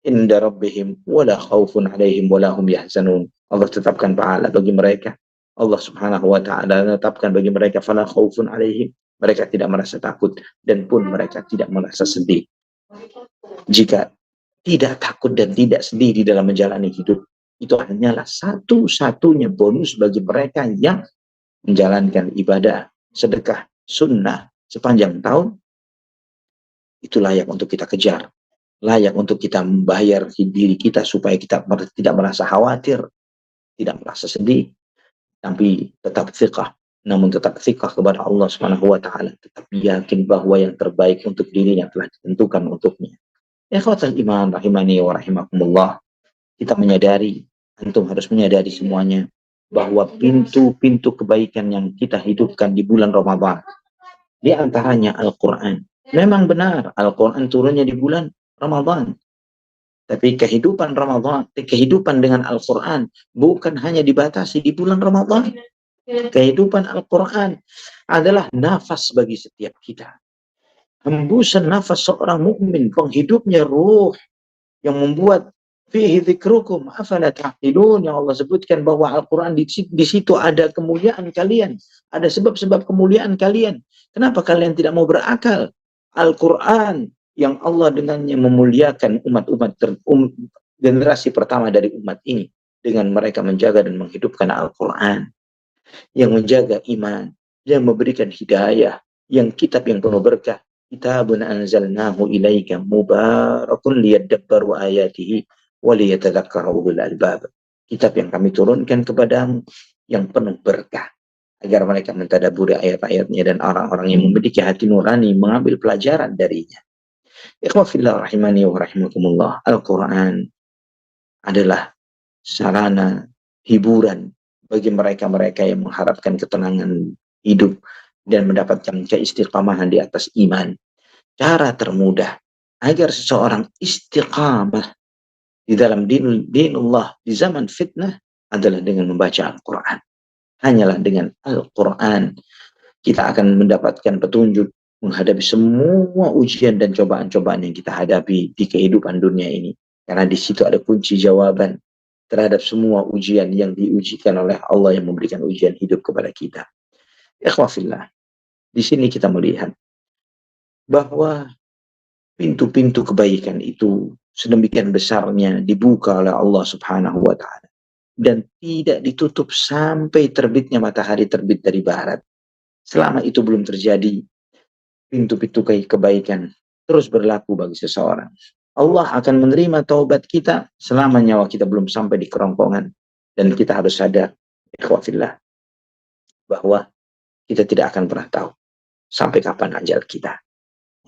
inda rabbihim wala khaufun 'alaihim wala hum yahzanun. Allah tetapkan pahala bagi mereka. Allah Subhanahu wa taala tetapkan bagi mereka fala khaufun 'alaihim. Mereka tidak merasa takut dan pun mereka tidak merasa sedih. Jika tidak takut dan tidak sedih di dalam menjalani hidup, itu hanyalah satu-satunya bonus bagi mereka yang menjalankan ibadah, sedekah, sunnah sepanjang tahun. Itu layak untuk kita kejar. Layak untuk kita membayar diri kita supaya kita tidak merasa khawatir, tidak merasa sedih, tapi tetap thiqah. Namun tetap thiqah kepada Allah Subhanahu wa taala, tetap yakin bahwa yang terbaik untuk dirinya telah ditentukan untuknya. Ikhwatal iman rahimani wa rahimakumullah. Kita menyadari, antum harus menyadari semuanya, bahwa pintu-pintu kebaikan yang kita hidupkan di bulan Ramadan, di antaranya Al-Quran. Memang benar, Al-Quran turunnya di bulan Ramadan. Tapi kehidupan Ramadan, kehidupan dengan Al-Quran bukan hanya dibatasi di bulan Ramadan. Kehidupan Al-Quran adalah nafas bagi setiap kita. Hembusan nafas seorang mukmin, penghidupnya ruh yang membuat fihi dzikrukum afala ta'qilun, yang Allah sebutkan bahwa Al-Quran di situ ada kemuliaan kalian, ada sebab-sebab kemuliaan kalian. Kenapa kalian tidak mau berakal? Al-Quran yang Allah dengannya memuliakan generasi pertama dari umat ini dengan mereka menjaga dan menghidupkan Al-Quran, yang menjaga iman, yang memberikan hidayah, yang kitab yang penuh berkah. Kitabun anzalnahu ilaika mubarakun liyadabbaru ayatihi wa liyatadzakkara ulul albab. Kitab yang kami turunkan kepadamu yang penuh berkah agar mereka mentadaburi ayat-ayatnya dan orang-orang yang memiliki hati nurani mengambil pelajaran darinya. Ikhwafillah rahimani wa rahimakumullah. Al-Quran adalah sarana hiburan bagi mereka-mereka yang mengharapkan ketenangan hidup dan mendapatkan keistiqamahan di atas iman. Cara termudah agar seseorang istiqamah di dalam dinullah di zaman fitnah adalah dengan membaca Al-Quran. Hanyalah dengan Al-Quran kita akan mendapatkan petunjuk menghadapi semua ujian dan cobaan-cobaan yang kita hadapi di kehidupan dunia ini. Karena di situ ada kunci jawaban terhadap semua ujian yang diujikan oleh Allah yang memberikan ujian hidup kepada kita. Ikhwafillah, di sini kita melihat bahwa pintu-pintu kebaikan itu sedemikian besarnya dibuka oleh Allah Subhanahu wa Ta'ala dan tidak ditutup sampai terbitnya matahari terbit dari barat. Selama itu belum terjadi, pintu-pintu kebaikan terus berlaku bagi seseorang. Allah akan menerima taubat kita selama nyawa kita belum sampai di kerongkongan. Dan kita harus sadar, ikhwafillah, bahwa kita tidak akan pernah tahu sampai kapan ajal kita.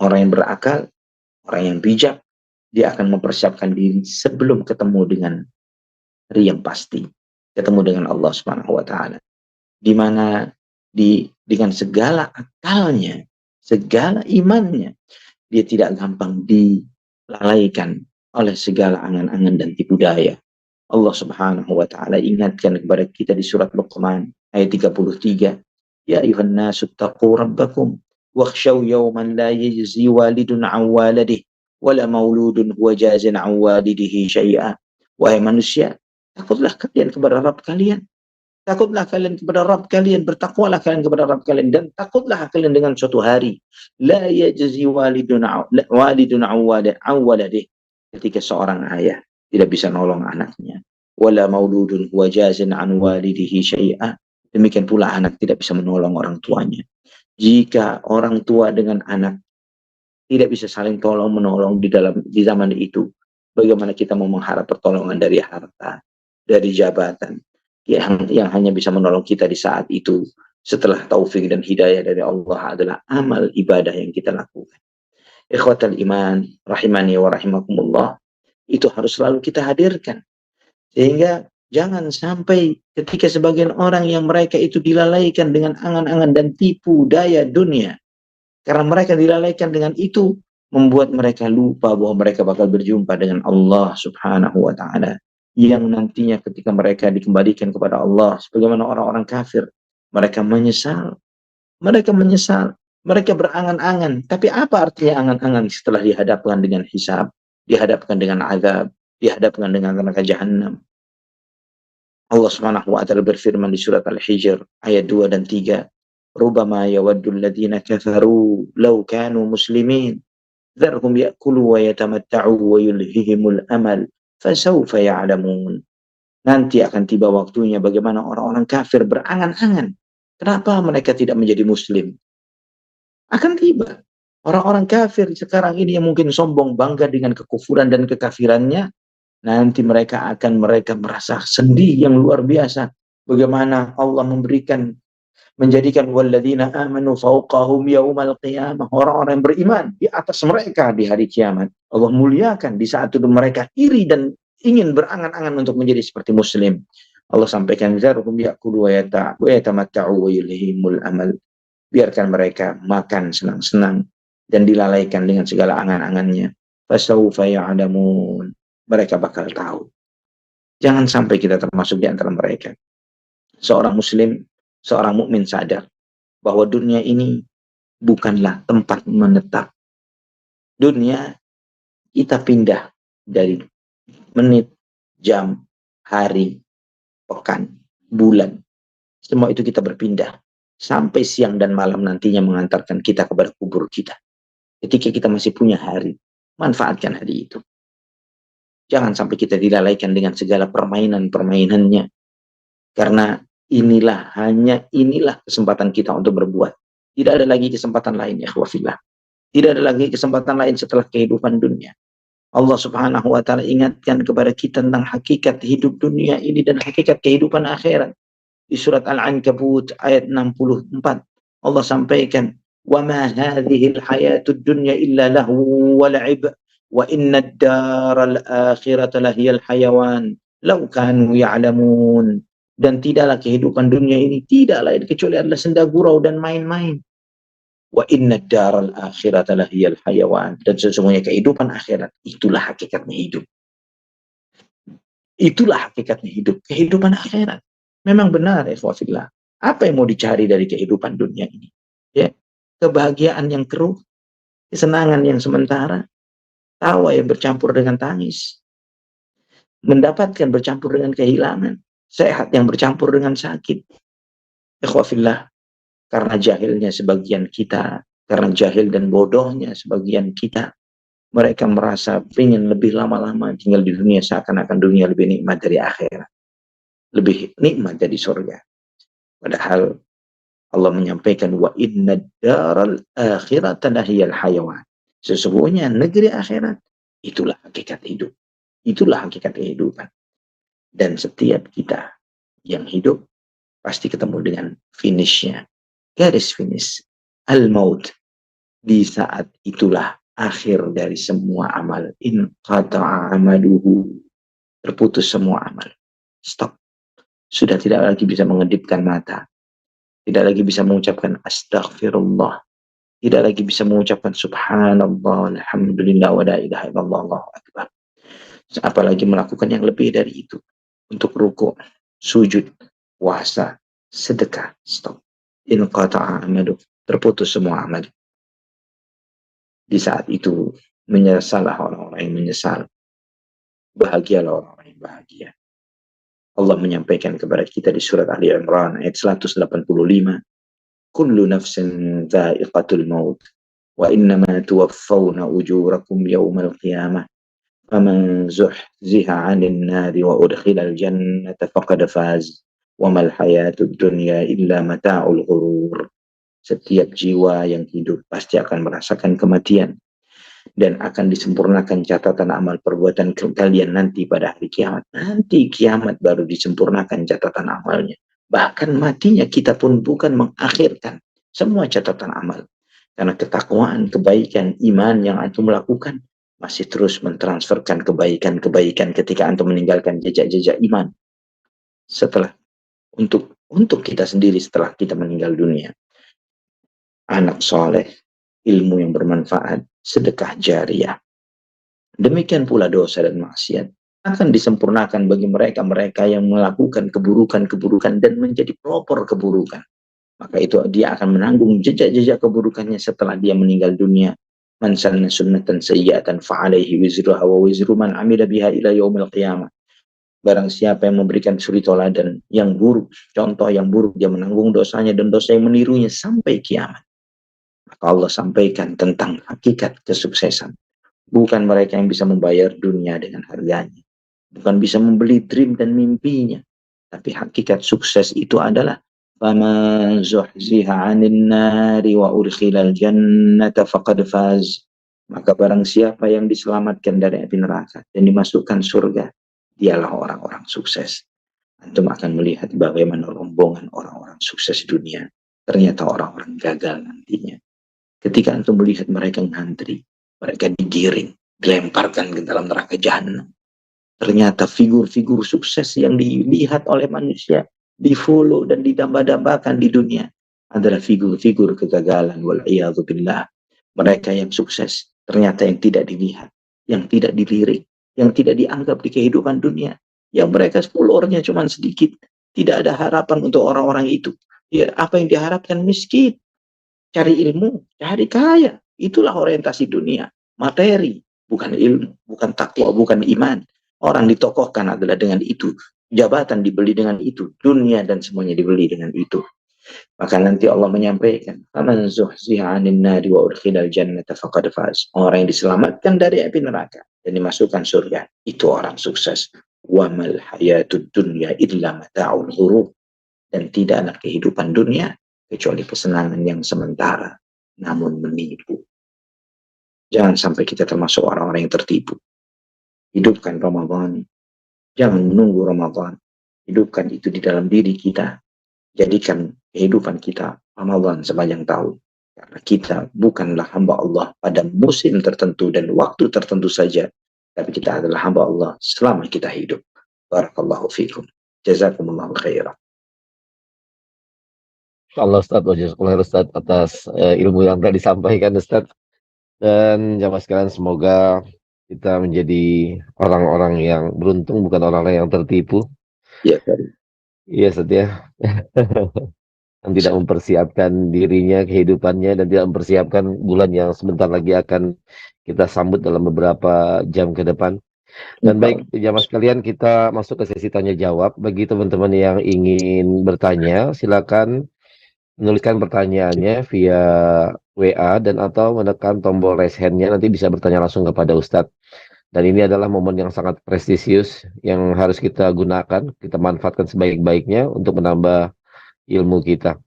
Orang yang berakal, orang yang bijak, dia akan mempersiapkan diri sebelum ketemu dengan hari yang pasti, ketemu dengan Allah Subhanahu wa Ta'ala, di mana dengan segala akalnya, segala imannya, dia tidak gampang dilalaikan oleh segala angan-angan dan tipu daya. Allah Subhanahu wa Ta'ala ingatkan kepada kita di surat Luqman ayat 33, ya ayuhan nasu taqu rabbakum wakhshaw yawman la yajzi walidun an waladihi wala mauludun huwa jazin an walidihi syai'a. Wahai manusia, takutlah kalian kepada Rabb kalian. Takutlah kalian kepada Rabb kalian, bertakwalah kalian kepada Rabb kalian, dan takutlah kalian dengan suatu hari la yajzi walidun an waladih, ketika seorang ayah tidak bisa nolong anaknya, wala mauludun huwa jazin an walidihi syai'a, demikian pula anak tidak bisa menolong orang tuanya. Jika orang tua dengan anak tidak bisa saling tolong menolong di zaman itu, bagaimana kita mau mengharap pertolongan dari harta, dari jabatan yang hanya bisa menolong kita di saat itu setelah taufik dan hidayah dari Allah adalah amal ibadah yang kita lakukan. Ikhwatal iman rahimani wa rahimakumullah, itu harus selalu kita hadirkan sehingga jangan sampai ketika sebagian orang yang mereka itu dilalaikan dengan angan-angan dan tipu daya dunia, karena mereka dilalaikan dengan itu, membuat mereka lupa bahwa mereka bakal berjumpa dengan Allah Subhanahu wa Ta'ala, yang nantinya ketika mereka dikembalikan kepada Allah sebagaimana orang-orang kafir, mereka menyesal, mereka berangan-angan. Tapi apa artinya angan-angan setelah dihadapkan dengan hisab, dihadapkan dengan azab, dihadapkan dengan neraka jahanam? Allah Subhanahu wa Ta'ala berfirman di surat Al-Hijr ayat 2 dan 3, rubama yawaddul ladzina kafaru law kanu muslimin dzarhum ya'kulu wa yatamatta'u wa yulhihimul amal fasawfa ya'lamun. Nanti akan tiba waktunya bagaimana orang-orang kafir berangan-angan kenapa mereka tidak menjadi muslim. Akan tiba orang-orang kafir sekarang ini yang mungkin sombong bangga dengan kekufuran dan kekafirannya, nanti mereka merasa sedih yang luar biasa bagaimana Allah menjadikan walladzina amanu fawqahum yaumal qiyamah, orang-orang yang beriman di atas mereka di hari kiamat. Allah muliakan di saat itu mereka iri dan ingin berangan-angan untuk menjadi seperti muslim. Allah sampaikan zarhum ya'kulu wa yatamatta'u wa yulhihimul amal. Biarkan mereka makan senang-senang dan dilalaikan dengan segala angan-angannya. Fasawfa ya'lamun. Mereka bakal tahu. Jangan sampai kita termasuk di antara mereka. Seorang muslim, seorang mukmin sadar bahwa dunia ini bukanlah tempat menetap. Dunia kita pindah dari menit, jam, hari, pekan, bulan. Semua itu kita berpindah sampai siang dan malam nantinya mengantarkan kita kepada kubur kita. Ketika kita masih punya hari, manfaatkan hari itu. Jangan sampai kita dilalaikan dengan segala permainan-permainannya. Karena inilah kesempatan kita untuk berbuat. Tidak ada lagi kesempatan lain, ya ikhwafillah. Tidak ada lagi kesempatan lain setelah kehidupan dunia. Allah Subhanahu wa taala ingatkan kepada kita tentang hakikat hidup dunia ini dan hakikat kehidupan akhirat. Di surat Al-Ankabut ayat 64 Allah sampaikan, "Wa ma hadhil hayatud dunya illa lahu wa la'ib wa inna ad-daral akhirata lahiyal hayawan law kanu ya'lamun." Dan tidaklah kehidupan dunia ini tidak lain kecuali adalah senda gurau dan main-main. Wa inna ad-daral akhirata lahiyal hayawan, dan sesungguhnya kehidupan akhirat itulah hakikatnya hidup. Itulah hakikatnya hidup, kehidupan akhirat. Memang benar ya ikhwafillah. Apa yang mau dicari dari kehidupan dunia ini? Ya, kebahagiaan yang keruh, kesenangan yang sementara, tawa yang bercampur dengan tangis, mendapatkan bercampur dengan kehilangan, sehat yang bercampur dengan sakit. Ikhwafillah, karena jahilnya sebagian kita, karena jahil dan bodohnya sebagian kita, mereka merasa ingin lebih lama-lama tinggal di dunia seakan-akan dunia lebih nikmat dari akhirat, lebih nikmat dari surga. Padahal Allah menyampaikan, wa inna daral akhirata lahiyal hayawan. Sesungguhnya negeri akhirat itulah hakikat hidup. Itulah hakikat kehidupan. Dan setiap kita yang hidup pasti ketemu dengan finishnya. Garis finish. Al-maut. Di saat itulah akhir dari semua amal. In qata'a amaluhu. Terputus semua amal. Stop. Sudah tidak lagi bisa mengedipkan mata. Tidak lagi bisa mengucapkan astaghfirullah. Tidak lagi bisa mengucapkan subhanallah, alhamdulillah, wa la ilaha illallah, Allahu akbar. Apalagi melakukan yang lebih dari itu. Untuk ruku', sujud, puasa, sedekah. Stop. In qata'a amalu. Terputus semua amal. Di saat itu, menyesallah orang-orang yang menyesal. Bahagialah orang-orang yang bahagia. Allah menyampaikan kepada kita di surat Ali Imran ayat 185. Kullu nafsin dha'iqatul maut wa innama tuwaffawna ujurakum yawmal qiyamah faman zuhziha 'anil nari wa udkhilal jannata faqad faz wa mal hayatud dunya illa mata'ul ghurur. Setiap jiwa yang hidup pasti akan merasakan kematian dan akan disempurnakan catatan amal perbuatan kalian nanti pada hari kiamat. Nanti kiamat baru disempurnakan catatan amalnya. Bahkan matinya kita pun bukan mengakhirkan semua catatan amal. Karena ketakwaan, kebaikan, iman yang antum lakukan masih terus mentransferkan kebaikan-kebaikan ketika antum meninggalkan jejak-jejak iman. Setelah untuk kita sendiri setelah kita meninggal dunia. Anak soleh, ilmu yang bermanfaat, sedekah jariah. Demikian pula dosa dan maksiat akan disempurnakan bagi mereka-mereka yang melakukan keburukan-keburukan dan menjadi pelopor keburukan. Maka itu dia akan menanggung jejak-jejak keburukannya setelah dia meninggal dunia. Man sanna sunnatan sayyi'atan fa'alaihi wizruha wa wizru man 'amila biha ila yaumil qiyamah. Barang siapa yang memberikan suri toladan yang buruk, contoh yang buruk, dia menanggung dosanya dan dosa yang menirunya sampai kiamat. Maka Allah sampaikan tentang hakikat kesuksesan. Bukan mereka yang bisa membayar dunia dengan harganya. Bukan bisa membeli dream dan mimpinya. Tapi hakikat sukses itu adalah faman zuhziha 'anil nari wa udkhilal jannata faqad faz. Maka barang siapa yang diselamatkan dari api neraka dan dimasukkan surga, dialah orang-orang sukses. Antum akan melihat bagaimana rombongan orang-orang sukses dunia. Ternyata orang-orang gagal nantinya. Ketika antum melihat mereka ngantri, mereka digiring, dilemparkan ke dalam neraka jahanam. Ternyata figur-figur sukses yang dilihat oleh manusia, di-follow dan didamba-dambakan di dunia adalah figur-figur kegagalan. Wal'iyadzubillah. Mereka yang sukses ternyata yang tidak dilihat, yang tidak dilirik, yang tidak dianggap di kehidupan dunia. Yang mereka followernya cuma sedikit. Tidak ada harapan untuk orang-orang itu. Ya, apa yang diharapkan? Miskin. Cari ilmu, cari kaya. Itulah orientasi dunia. Materi, bukan ilmu, bukan takwa, bukan iman. Orang ditokohkan adalah dengan itu. Jabatan dibeli dengan itu. Dunia dan semuanya dibeli dengan itu. Maka nanti Allah menyampaikan, "Faman zuhziha 'anil nari wa udkhilal jannata faqad faz." Orang yang diselamatkan dari api neraka dan dimasukkan surga, itu orang sukses. Wa mal hayatud dunya illa mata'ul ghurur. dan tidak ada kehidupan dunia kecuali kesenangan yang sementara namun menipu. Jangan sampai kita termasuk orang-orang yang tertipu. Hidupkan Ramadan, jangan menunggu Ramadan. Hidupkan itu di dalam diri kita. Jadikan kehidupan kita Ramadan sepanjang tahun. Karena kita bukanlah hamba Allah pada musim tertentu dan waktu tertentu saja, tapi kita adalah hamba Allah selama kita hidup. Barakallahu fikum. Jazakumullahu khairan. Allah Ustaz, wajah Ustaz atas ilmu yang telah disampaikan Ustaz. Dan jamaah sekalian, semoga kita menjadi orang-orang yang beruntung, bukan orang-orang yang tertipu. Ya, kan. Iya Ustaz ya. Yang tidak mempersiapkan dirinya, kehidupannya, dan tidak mempersiapkan bulan yang sebentar lagi akan kita sambut dalam beberapa jam ke depan. Dan baik jamaah sekalian, kita masuk ke sesi tanya jawab. Bagi teman-teman yang ingin bertanya, silakan menuliskan pertanyaannya via WA dan atau menekan tombol raise hand-nya, nanti bisa bertanya langsung kepada Ustadz. Dan ini adalah momen yang sangat prestisius yang harus kita gunakan, kita manfaatkan sebaik-baiknya untuk menambah ilmu kita.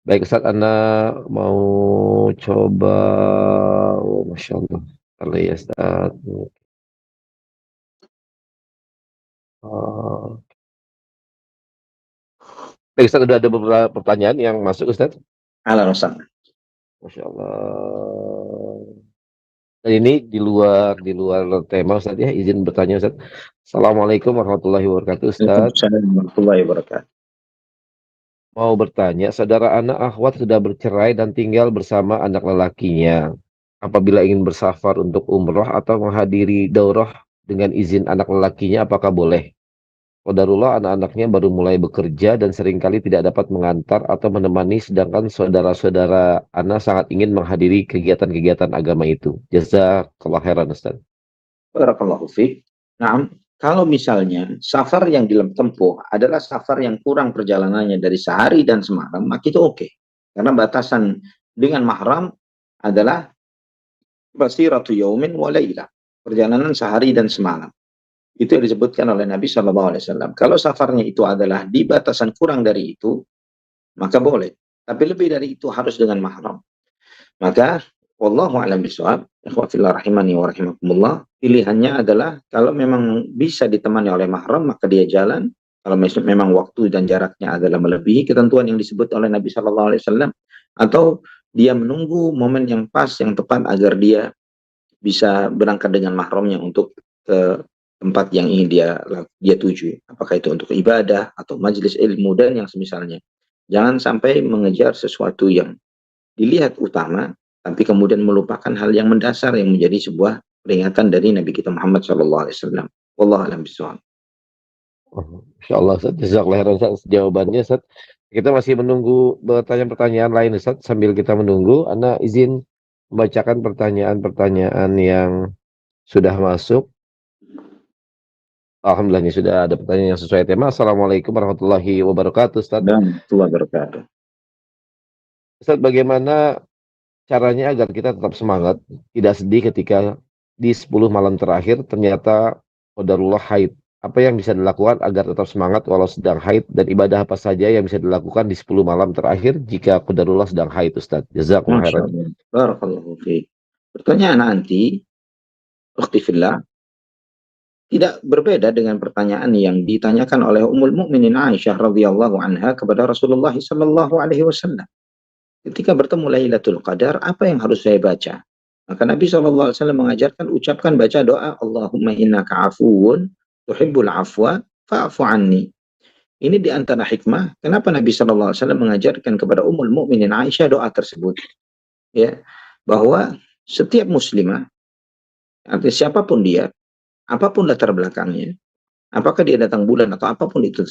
Baik Ustadz, Anda mau coba, oh, Masya Allah, kalau ya Ustadz. Baik Ustadz, sudah ada beberapa pertanyaan yang masuk Ustadz. Halo Ustaz. Masya Allah. Dan ini di luar tema Ustaz ya, izin bertanya Ustaz. Assalamualaikum warahmatullahi wabarakatuh Ustaz. Waalaikumsalam warahmatullahi wabarakatuh. Mau bertanya, saudara anak akhwat sudah bercerai dan tinggal bersama anak lelakinya. Apabila ingin bersafar untuk umroh atau menghadiri daurah dengan izin anak lelakinya, apakah boleh? Qadarullah anak-anaknya baru mulai bekerja dan seringkali tidak dapat mengantar atau menemani, sedangkan saudara-saudara anak sangat ingin menghadiri kegiatan-kegiatan agama itu. Jazakallah khairan Ustaz. Barakallahu fiik. Nah, kalau misalnya safar yang ditempuh adalah safar yang kurang perjalanannya dari sehari dan semalam, maka itu oke. Karena batasan dengan mahram adalah basiratu yaumin wa lailah. Perjalanan sehari dan semalam. Itu yang disebutkan oleh Nabi SAW. Kalau safarnya itu adalah di batasan kurang dari itu, maka boleh. Tapi lebih dari itu harus dengan mahram. Maka, wallahu a'lam bishawab, ikhwafillah rahimani wa rahimakumullah, pilihannya adalah kalau memang bisa ditemani oleh mahram, maka dia jalan. Kalau memang waktu dan jaraknya adalah melebihi ketentuan yang disebut oleh Nabi SAW, atau dia menunggu momen yang pas, yang tepat agar dia bisa berangkat dengan mahramnya untuk ke tempat yang ingin dia tuju. Apakah itu untuk ibadah atau majelis ilmu dan yang semisalnya. Jangan sampai mengejar sesuatu yang dilihat utama, tapi kemudian melupakan hal yang mendasar yang menjadi sebuah peringatan dari Nabi kita Muhammad SAW. Wallahu a'lam bishawab. Insyaallah Ustaz, jazakallahu khairan Ustaz jawabannya Ustaz. Kita masih menunggu pertanyaan-pertanyaan lain Ustaz. Sambil kita menunggu, Ana izin membacakan pertanyaan-pertanyaan yang sudah masuk. Alhamdulillah, ini sudah ada pertanyaan yang sesuai tema. Assalamualaikum warahmatullahi wabarakatuh Ustaz. Dan warahmatullahi wabarakatuh. Ustaz, bagaimana caranya agar kita tetap semangat, tidak sedih ketika di 10 malam terakhir ternyata qadarullah haid? Apa yang bisa dilakukan agar tetap semangat walau sedang haid, dan ibadah apa saja yang bisa dilakukan di 10 malam terakhir jika qadarullah sedang haid Ustaz? Jazakumullah khairan. Barakallahu fiik. Pertanyaan nanti, ukhti fillah, tidak berbeda dengan pertanyaan yang ditanyakan oleh Ummul Mukminin Aisyah radhiyallahu anha kepada Rasulullah sallallahu alaihi wasallam. Ketika bertemu Lailatul Qadar, apa yang harus saya baca? Maka Nabi SAW mengajarkan, ucapkan, baca doa, Allahumma innaka afuwun tuhibbul afwa fa'fu anni. Ini diantara hikmah, kenapa Nabi SAW mengajarkan kepada Ummul Mukminin Aisyah doa tersebut. Ya, bahwa setiap muslimah, artinya siapapun dia, apapun latar belakangnya, apakah dia datang bulan atau apapun itu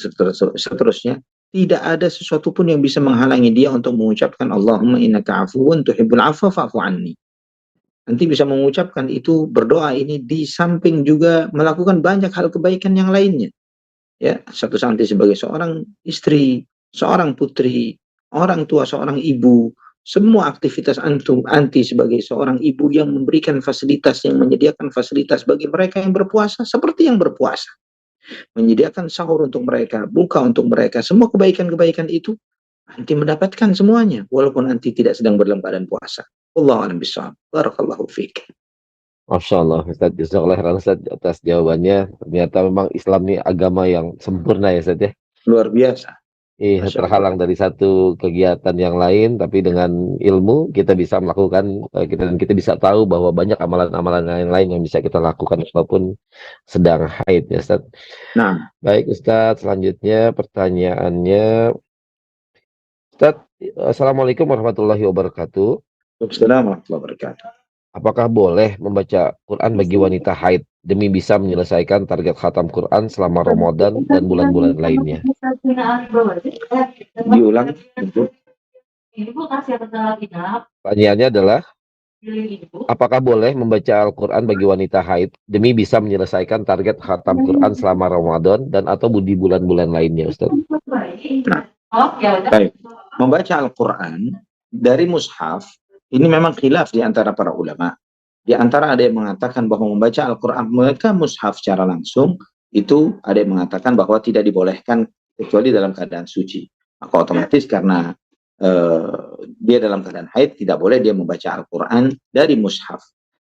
seterusnya, tidak ada sesuatu pun yang bisa menghalangi dia untuk mengucapkan Allahumma innaka afuwun tuhibbul afwa fa'fu anni. Nanti bisa mengucapkan itu, berdoa ini di samping juga melakukan banyak hal kebaikan yang lainnya. Ya, satu santi sebagai seorang istri, seorang putri, orang tua, seorang ibu, semua aktivitas anti sebagai seorang ibu yang memberikan fasilitas, yang menyediakan fasilitas bagi mereka yang berpuasa seperti yang berpuasa. menyediakan sahur untuk mereka, buka untuk mereka, semua kebaikan-kebaikan itu anti mendapatkan semuanya, walaupun anti tidak sedang dalam keadaan puasa. Wallahu a'lam bishawab. Barakallahu fiik. Masya Allah, Ustaz. Jazakallah khairan Ustaz atas jawabannya. Ternyata memang Islam ini agama yang sempurna ya Ustaz ya. Luar biasa. Masya Allah. Terhalang dari satu kegiatan yang lain, tapi dengan ilmu kita bisa melakukan, kita bisa tahu bahwa banyak amalan-amalan lain yang bisa kita lakukan walaupun sedang haid ya Ustaz. Nah, Baik Ustaz, selanjutnya pertanyaannya, Ustaz, Assalamualaikum warahmatullahi wabarakatuh. Waalaikumsalam warahmatullahi wabarakatuh. Apakah boleh membaca Quran bagi wanita haid demi bisa menyelesaikan target khatam Quran selama Ramadan dan bulan-bulan lainnya? Diulang untuk Pertanyaannya adalah, apakah boleh membaca Al-Quran bagi wanita haid demi bisa menyelesaikan target khatam Quran selama Ramadan dan atau di bulan-bulan lainnya, Ustaz? baik. Membaca Al-Quran dari mushaf ini memang khilaf di antara para ulama. Di antara ada yang mengatakan bahwa membaca Al-Quran mereka mushaf secara langsung, itu ada yang mengatakan bahwa tidak dibolehkan kecuali dalam keadaan suci. Maka otomatis karena dia dalam keadaan haid, tidak boleh dia membaca Al-Quran dari mushaf.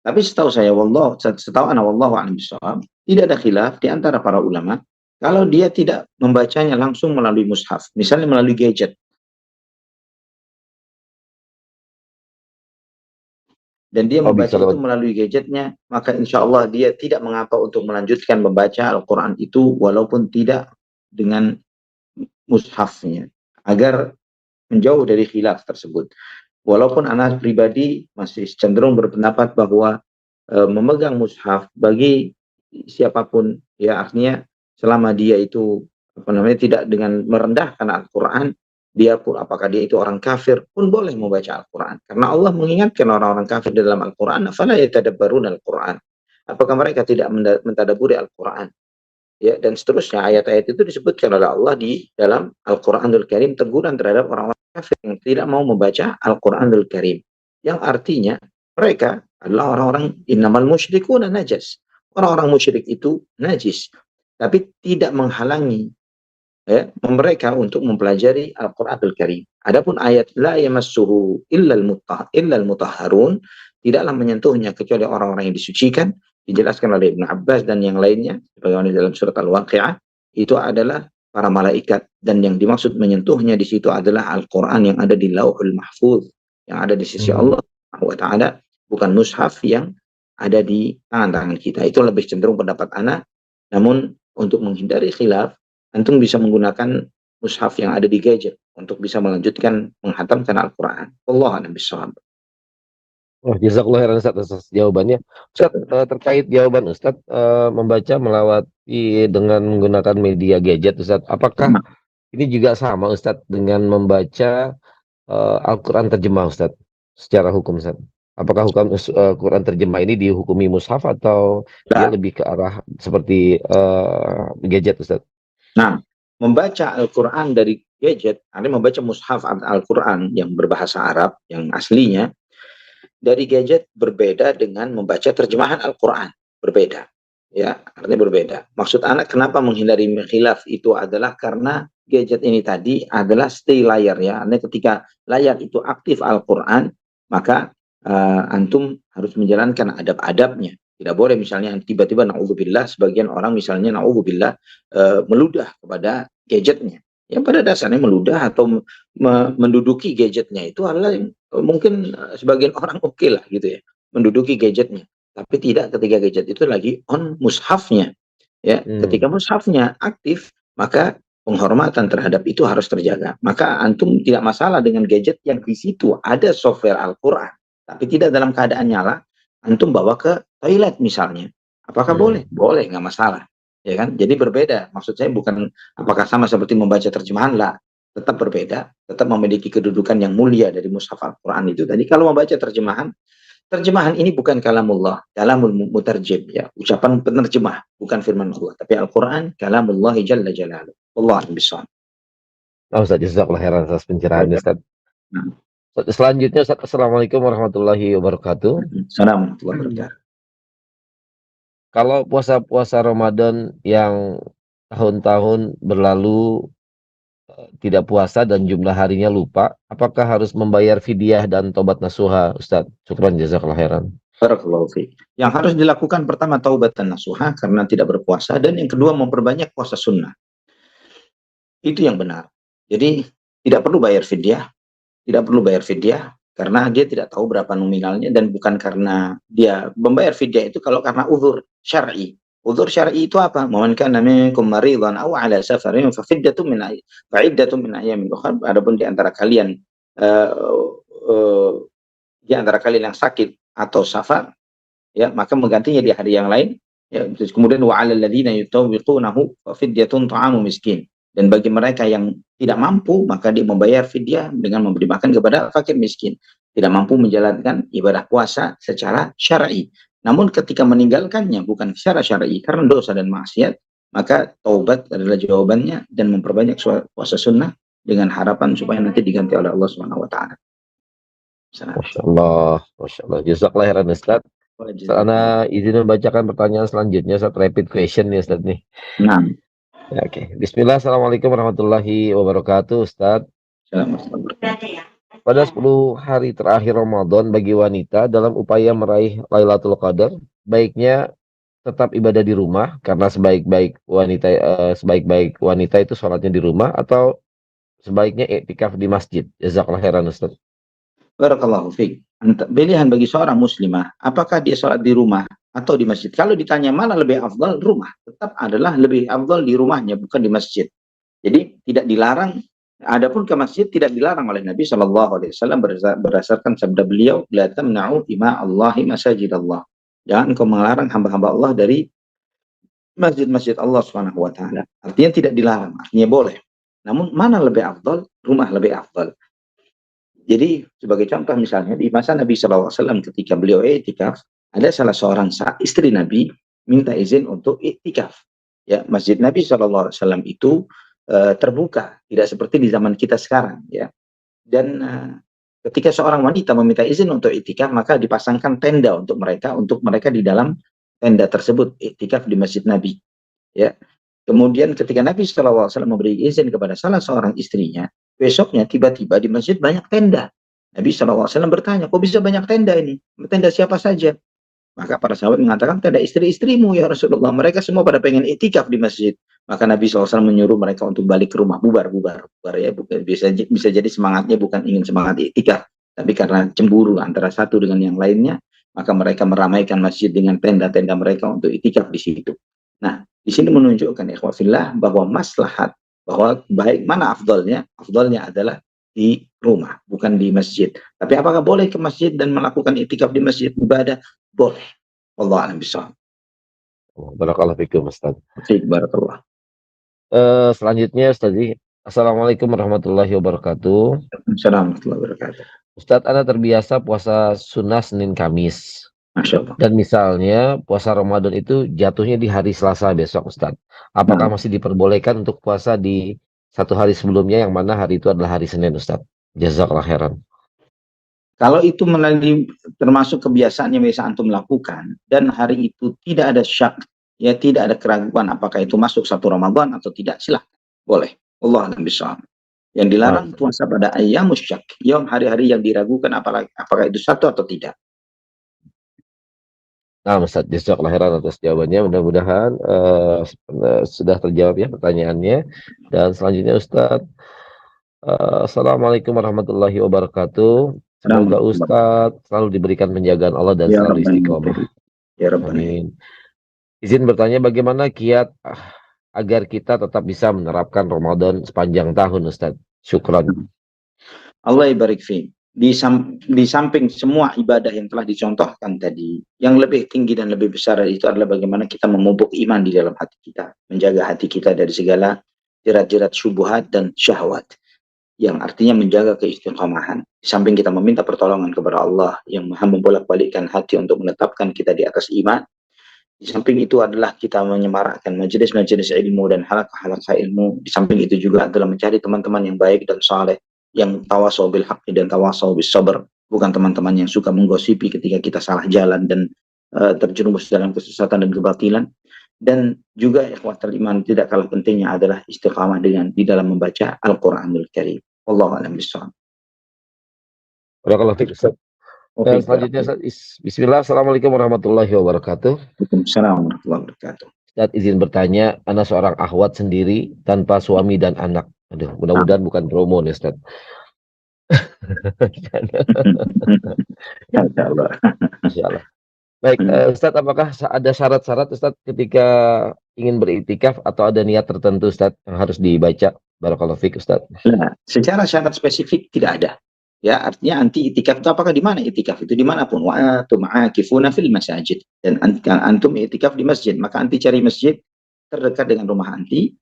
Tapi setahu saya, setahu ana wallahu a'lam bishawab, tidak ada khilaf di antara para ulama kalau dia tidak membacanya langsung melalui mushaf, misalnya melalui gadget. Dan dia membaca itu melalui gadgetnya, maka insya Allah dia tidak mengapa untuk melanjutkan membaca Al-Quran itu walaupun tidak dengan mushafnya, agar menjauh dari khilaf tersebut. Walaupun anak pribadi masih cenderung berpendapat bahwa memegang mushaf bagi siapapun, ya artinya selama dia itu tidak dengan merendahkan Al-Quran, dia pun apakah dia itu orang kafir pun boleh membaca Al-Quran. Karena Allah mengingatkan orang-orang kafir dalam Al-Quran, afala yatadabbaruna Al-Quran. Apakah mereka tidak mentadaburi Al-Quran? Ya, dan seterusnya ayat-ayat itu disebutkan oleh Allah di dalam Al-Quranul Karim, teguran terhadap orang-orang kafir yang tidak mau membaca Al-Quranul Karim. Yang artinya mereka adalah orang-orang innamal musyrikuna najas. Orang-orang musyrik itu najis. Tapi tidak menghalangi mereka untuk mempelajari Al-Quranul Karim. Adapun ayat la yamassuhu illal mutahharun, tidaklah menyentuhnya kecuali orang-orang yang disucikan, dijelaskan oleh Ibnu Abbas dan yang lainnya sebagaimana dalam surat Al-Waqi'ah, itu adalah para malaikat, dan yang dimaksud menyentuhnya di situ adalah Al-Quran yang ada di Lauhul Mahfuz, yang ada di sisi Allah wa ta'ala, bukan mushaf yang ada di tangan-tangan kita. Itu lebih cenderung pendapat ana. Namun untuk menghindari khilaf, antum bisa menggunakan mushaf yang ada di gadget untuk bisa melanjutkan menghatamkan Al-Quran. Wallahu a'lam bishawab. Oh, jazakallah khairan Ustaz atas jawabannya. Ustaz, terkait jawaban Ustaz, membaca melewati dengan menggunakan media gadget Ustaz, apakah ini juga sama Ustaz dengan membaca Al-Quran terjemah Ustaz secara hukum Ustaz? Apakah hukum Quran terjemah ini dihukumi mushaf atau dia lebih ke arah seperti gadget Ustaz? Nah, membaca Al-Quran dari gadget, artinya membaca mushaf Al-Quran yang berbahasa Arab, yang aslinya, dari gadget berbeda dengan membaca terjemahan Al-Quran. Berbeda. Ya, artinya berbeda. Maksud anak kenapa menghindari khilaf itu adalah karena gadget ini tadi adalah stay layar ya. Artinya ketika layar itu aktif Al-Quran, maka antum harus menjalankan adab-adabnya. Tidak boleh misalnya tiba-tiba na'udzubillah, sebagian orang misalnya na'udzubillah meludah kepada gadgetnya. Yang pada dasarnya meludah atau menduduki gadgetnya itu adalah mungkin sebagian orang oke lah gitu ya, menduduki gadgetnya. Tapi tidak ketika gadget itu lagi on mushafnya. Ya, ketika mushafnya aktif, maka penghormatan terhadap itu harus terjaga. Maka antum tidak masalah dengan gadget yang di situ ada software Al-Quran, tapi tidak dalam keadaan nyala, antum bawa ke toilet misalnya. Apakah boleh? Boleh, nggak masalah. Ya kan? Jadi berbeda. Maksud saya bukan apakah sama seperti membaca terjemahan, lah. Tetap berbeda, tetap memiliki kedudukan yang mulia dari mushaf Al-Quran itu. Tadi kalau membaca terjemahan, terjemahan ini bukan kalamullah, kalamul mutarjim ya, ucapan penerjemah, bukan firman Allah. Tapi Al-Quran kalamullah jalla jalaluh. Wallahu a'lam bishawab. Ustaz, jazakallah khairan atas pencerahannya Ustaz. Selanjutnya Ustaz, Assalamualaikum warahmatullahi wabarakatuh. Assalamualaikum warahmatullahi wabarakatuh. Kalau puasa-puasa Ramadan yang tahun-tahun berlalu tidak puasa dan jumlah harinya lupa, apakah harus membayar fidyah dan tobat nasuha, Ustaz? Syukran jazakallah khairan. Barakallahu fiik. Yang harus dilakukan pertama taubat dan nasuha karena tidak berpuasa, dan yang kedua memperbanyak puasa sunnah. Itu yang benar. Jadi tidak perlu bayar fidyah, tidak perlu bayar fidyah karena dia tidak tahu berapa nominalnya, dan bukan karena dia membayar fidyah itu kalau karena uzur syar'i. Uzur syar'i itu apa? Man kana minkum maridan aw ala safarin fa fiddatun min ayyamin ukhra. Adapun di antara kalian eh, eh, di antara kalian yang sakit atau safar, ya maka menggantinya di hari yang lain, ya. Terus kemudian wa 'alal ladzina yutawwiqunahu fa fidyatun ta'amu miskin, dan bagi mereka yang tidak mampu maka dia membayar fidyah dengan memberi makan kepada fakir miskin, tidak mampu menjalankan ibadah puasa secara syar'i. Namun ketika meninggalkannya bukan secara syar'i karena dosa dan maksiat, maka taubat adalah jawabannya dan memperbanyak puasa sunnah dengan harapan supaya nanti diganti oleh Allah Subhanahu wa taala. Masya Allah, Masya Allah. Jazakallah khairan Ustaz. Saya izin membacakan pertanyaan selanjutnya, Ustaz, rapid question nih Ustaz nih. Nah, Ya, oke. Bismillah, Assalamualaikum warahmatullahi wabarakatuh, Ustaz. Pada 10 hari terakhir Ramadan bagi wanita dalam upaya meraih Lailatul Qadar, baiknya tetap ibadah di rumah karena sebaik-baik wanita itu sholatnya di rumah, atau sebaiknya iktikaf di masjid. Jazakallah khairan Ustaz. Barakallahu fiik. Pilihan bagi seorang muslimah, apakah dia sholat di rumah atau di masjid? Kalau ditanya mana lebih afdal, rumah. Tetap adalah lebih afdal di rumahnya, bukan di masjid. Jadi tidak dilarang. Adapun ke masjid tidak dilarang oleh Nabi Shallallahu Alaihi Wasallam berdasarkan sabda beliau, la tamna'u ima Allahi masajid Allah. Jangan kau melarang hamba-hamba Allah dari masjid-masjid Allah Subhanahu Wa Taala. Artinya tidak dilarang, artinya boleh. Namun mana lebih afdal? Rumah lebih afdal. Jadi sebagai contoh misalnya di masa Nabi SAW ketika beliau iktikaf, ada salah seorang istri Nabi minta izin untuk iktikaf. Ya, masjid Nabi SAW itu terbuka, tidak seperti di zaman kita sekarang. Ya, dan ketika seorang wanita meminta izin untuk iktikaf, maka dipasangkan tenda untuk mereka di dalam tenda tersebut iktikaf di masjid Nabi. Ya, kemudian ketika Nabi SAW memberi izin kepada salah seorang istrinya, besoknya tiba-tiba di masjid banyak tenda. Nabi SAW bertanya, kok bisa banyak tenda ini? Tenda siapa saja? Maka para sahabat mengatakan, tenda istri-istrimu ya Rasulullah. Mereka semua pada pengen itikaf di masjid. Maka Nabi SAW menyuruh mereka untuk balik ke rumah, bubar ya. Bukan, bisa jadi semangatnya bukan ingin semangat itikaf, tapi karena cemburu antara satu dengan yang lainnya, maka mereka meramaikan masjid dengan tenda-tenda mereka untuk itikaf di situ. Nah, di sini menunjukkan ikhwafillah bahwa maslahat, bahwa baik mana afdolnya adalah di rumah, bukan di masjid. Tapi apakah boleh ke masjid dan melakukan itikaf di masjid ibadah? Boleh. Allah a'lam bishawab. Barakallahu fikum Ustaz. Barakallah. Selanjutnya Ustaz, Assalamualaikum warahmatullahi wabarakatuh. Assalamualaikum warahmatullahi wabarakatuh. Ustaz, Anda terbiasa puasa sunnah Senin Kamis. Masya Allah. Dan misalnya puasa Ramadan itu jatuhnya di hari Selasa besok, Ustaz. Apakah masih diperbolehkan untuk puasa di satu hari sebelumnya, yang mana hari itu adalah hari Senin, Ustaz? Jazakallah khairan. Kalau itu termasuk kebiasaan yang biasa antum lakukan, dan hari itu tidak ada syak, ya tidak ada keraguan apakah itu masuk satu Ramadan atau tidak, silahkan, boleh. Allah a'lam bishawab. Yang dilarang puasa pada ayyamus syak, yang hari-hari yang diragukan apakah itu satu atau tidak. Nah, Ustaz, jazakallah khairan atas jawabannya. Mudah-mudahan sudah terjawab ya pertanyaannya. Dan selanjutnya Ustaz, Assalamualaikum warahmatullahi wabarakatuh. Semoga Ustaz selalu diberikan penjagaan Allah dan selalu istiqomah. Ya Rabbana. Amin. Izin bertanya, bagaimana kiat agar kita tetap bisa menerapkan Ramadan sepanjang tahun, Ustaz? Syukran. Allah ibarik fi. Di samping semua ibadah yang telah dicontohkan tadi, yang lebih tinggi dan lebih besar itu adalah bagaimana kita memupuk iman di dalam hati kita, menjaga hati kita dari segala jerat-jerat syubhat dan syahwat, yang artinya menjaga keistiqomahan. Di samping kita meminta pertolongan kepada Allah yang Maha membolak-balikkan hati untuk menetapkan kita di atas iman, di samping itu adalah kita menyemarakkan majelis-majelis ilmu dan halaqah-halaqah ilmu. Di samping itu juga adalah mencari teman-teman yang baik dan saleh, yang tawasau bil haqqi dan tawasau bis sabr, bukan teman-teman yang suka menggosipi ketika kita salah jalan dan terjerumus dalam kesesatan dan kebatilan. Dan juga ikhwatul iman, tidak kalah pentingnya adalah istiqamah di dalam membaca Al-Qur'anul Karim. Wallahu a'lam bishawab. Barakallahu fiik Ustaz. Dan selanjutnya Ustaz, bismillah, assalamualaikum warahmatullahi wabarakatuh. Waalaikumsalam warahmatullahi wabarakatuh. Ustaz izin bertanya, ana seorang akhwat sendiri tanpa suami dan anak. Aduh, mudah-mudahan bukan promo nih Ustaz. Insyaallah. Insyaallah. Baik, Ustaz, apakah ada syarat-syarat Ustaz ketika ingin beriktikaf atau ada niat tertentu Ustaz yang harus dibaca? Barakallahu fiik Ustaz. Nah, secara syarat spesifik tidak ada. Ya, artinya anti itikaf itu apakah di mana itikaf itu dimanapun. Wa antum aakifuna fil masajid. Dan antum itikaf di masjid, maka anti cari masjid terdekat dengan rumah anti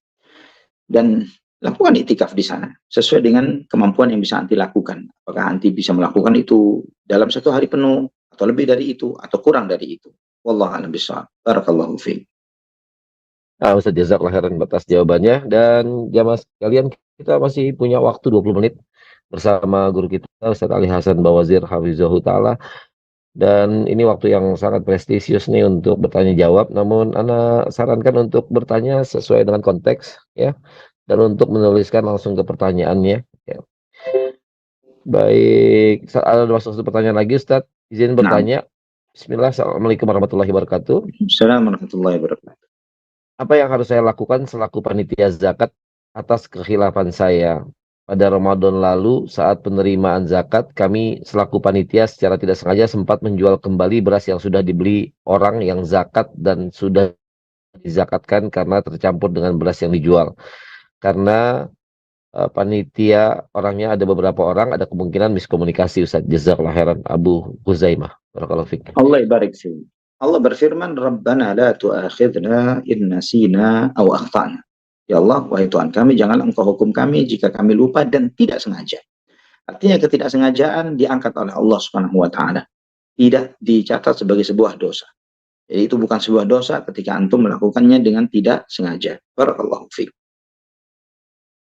dan lakukan itikaf di sana sesuai dengan kemampuan yang bisa anti lakukan. Apakah anti bisa melakukan itu dalam satu hari penuh atau lebih dari itu atau kurang dari itu. Wallahu a'lam bishawab. Barakallahu fiik. Ustaz, jazakallahu khairan atas jawabannya. Dan jamaah sekalian, kita masih punya waktu 20 menit bersama guru kita Ustaz Ali Hasan Bawazir Hafizahu Ta'ala. Dan ini waktu yang sangat prestisius nih untuk bertanya jawab. Namun ana sarankan untuk bertanya sesuai dengan konteks ya, dan untuk menuliskan langsung ke pertanyaannya ya. Baik, ada masuk satu pertanyaan lagi Ustaz. Izin bertanya. Bismillah, assalamualaikum warahmatullahi wabarakatuh. Assalamualaikum warahmatullahi wabarakatuh. Apa yang harus saya lakukan selaku panitia zakat atas kekhilafan saya? Pada Ramadan lalu saat penerimaan zakat, kami selaku panitia secara tidak sengaja sempat menjual kembali beras yang sudah dibeli orang yang zakat dan sudah dizakatkan karena tercampur dengan beras yang dijual. Karena panitia orangnya ada beberapa orang, ada kemungkinan miskomunikasi Ustaz. Jazakallahu khairan. Abu Huzaimah. Barakallahu fiik. Allah barik fiik. Allah berfirman, Rabbana la tu'akhidna in nasina aw akhtana. Ya Allah, wahai Tuhan kami, janganlah engkau hukum kami jika kami lupa dan tidak sengaja. Artinya ketidaksengajaan diangkat oleh Allah Subhanahu wa taala. Tidak dicatat sebagai sebuah dosa. Jadi itu bukan sebuah dosa ketika antum melakukannya dengan tidak sengaja. Barakallahu fiik.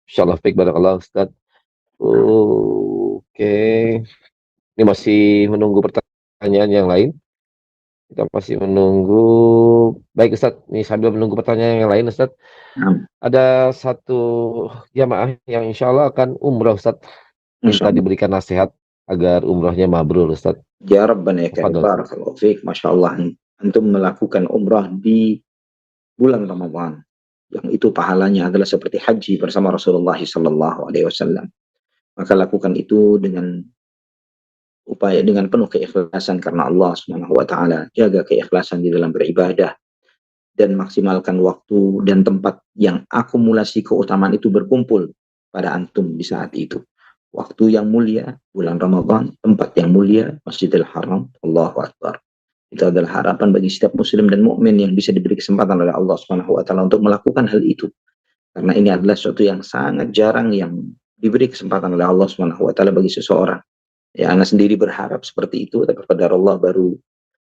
Insyaallah fiik, barakallahu Ustaz. Oke. Ini masih menunggu pertanyaan yang lain. Kita masih menunggu. Baik Ustaz, ini sambil menunggu pertanyaan yang lain Ustaz. Ada satu jamaah yang insya Allah akan umrah Ustaz. Minta diberikan nasihat agar umrahnya mabrur Ustaz. Ya Rabbana ya Karim. Barakallahu fiik. Masya Allah, antum melakukan umrah di bulan Ramadan, yang itu pahalanya adalah seperti haji bersama Rasulullah SAW. Maka lakukan itu dengan upaya, dengan penuh keikhlasan karena Allah Subhanahu wa taala. Jaga keikhlasan di dalam beribadah dan maksimalkan waktu dan tempat yang akumulasi keutamaan itu berkumpul pada antum di saat itu. Waktu yang mulia bulan Ramadan, tempat yang mulia Masjidil Haram. Allahu Akbar. Itu adalah harapan bagi setiap muslim dan mukmin yang bisa diberi kesempatan oleh Allah Subhanahu wa taala untuk melakukan hal itu. Karena ini adalah sesuatu yang sangat jarang yang diberi kesempatan oleh Allah Subhanahu wa taala bagi seseorang. Ya, anak sendiri berharap seperti itu, tapi pada Allah baru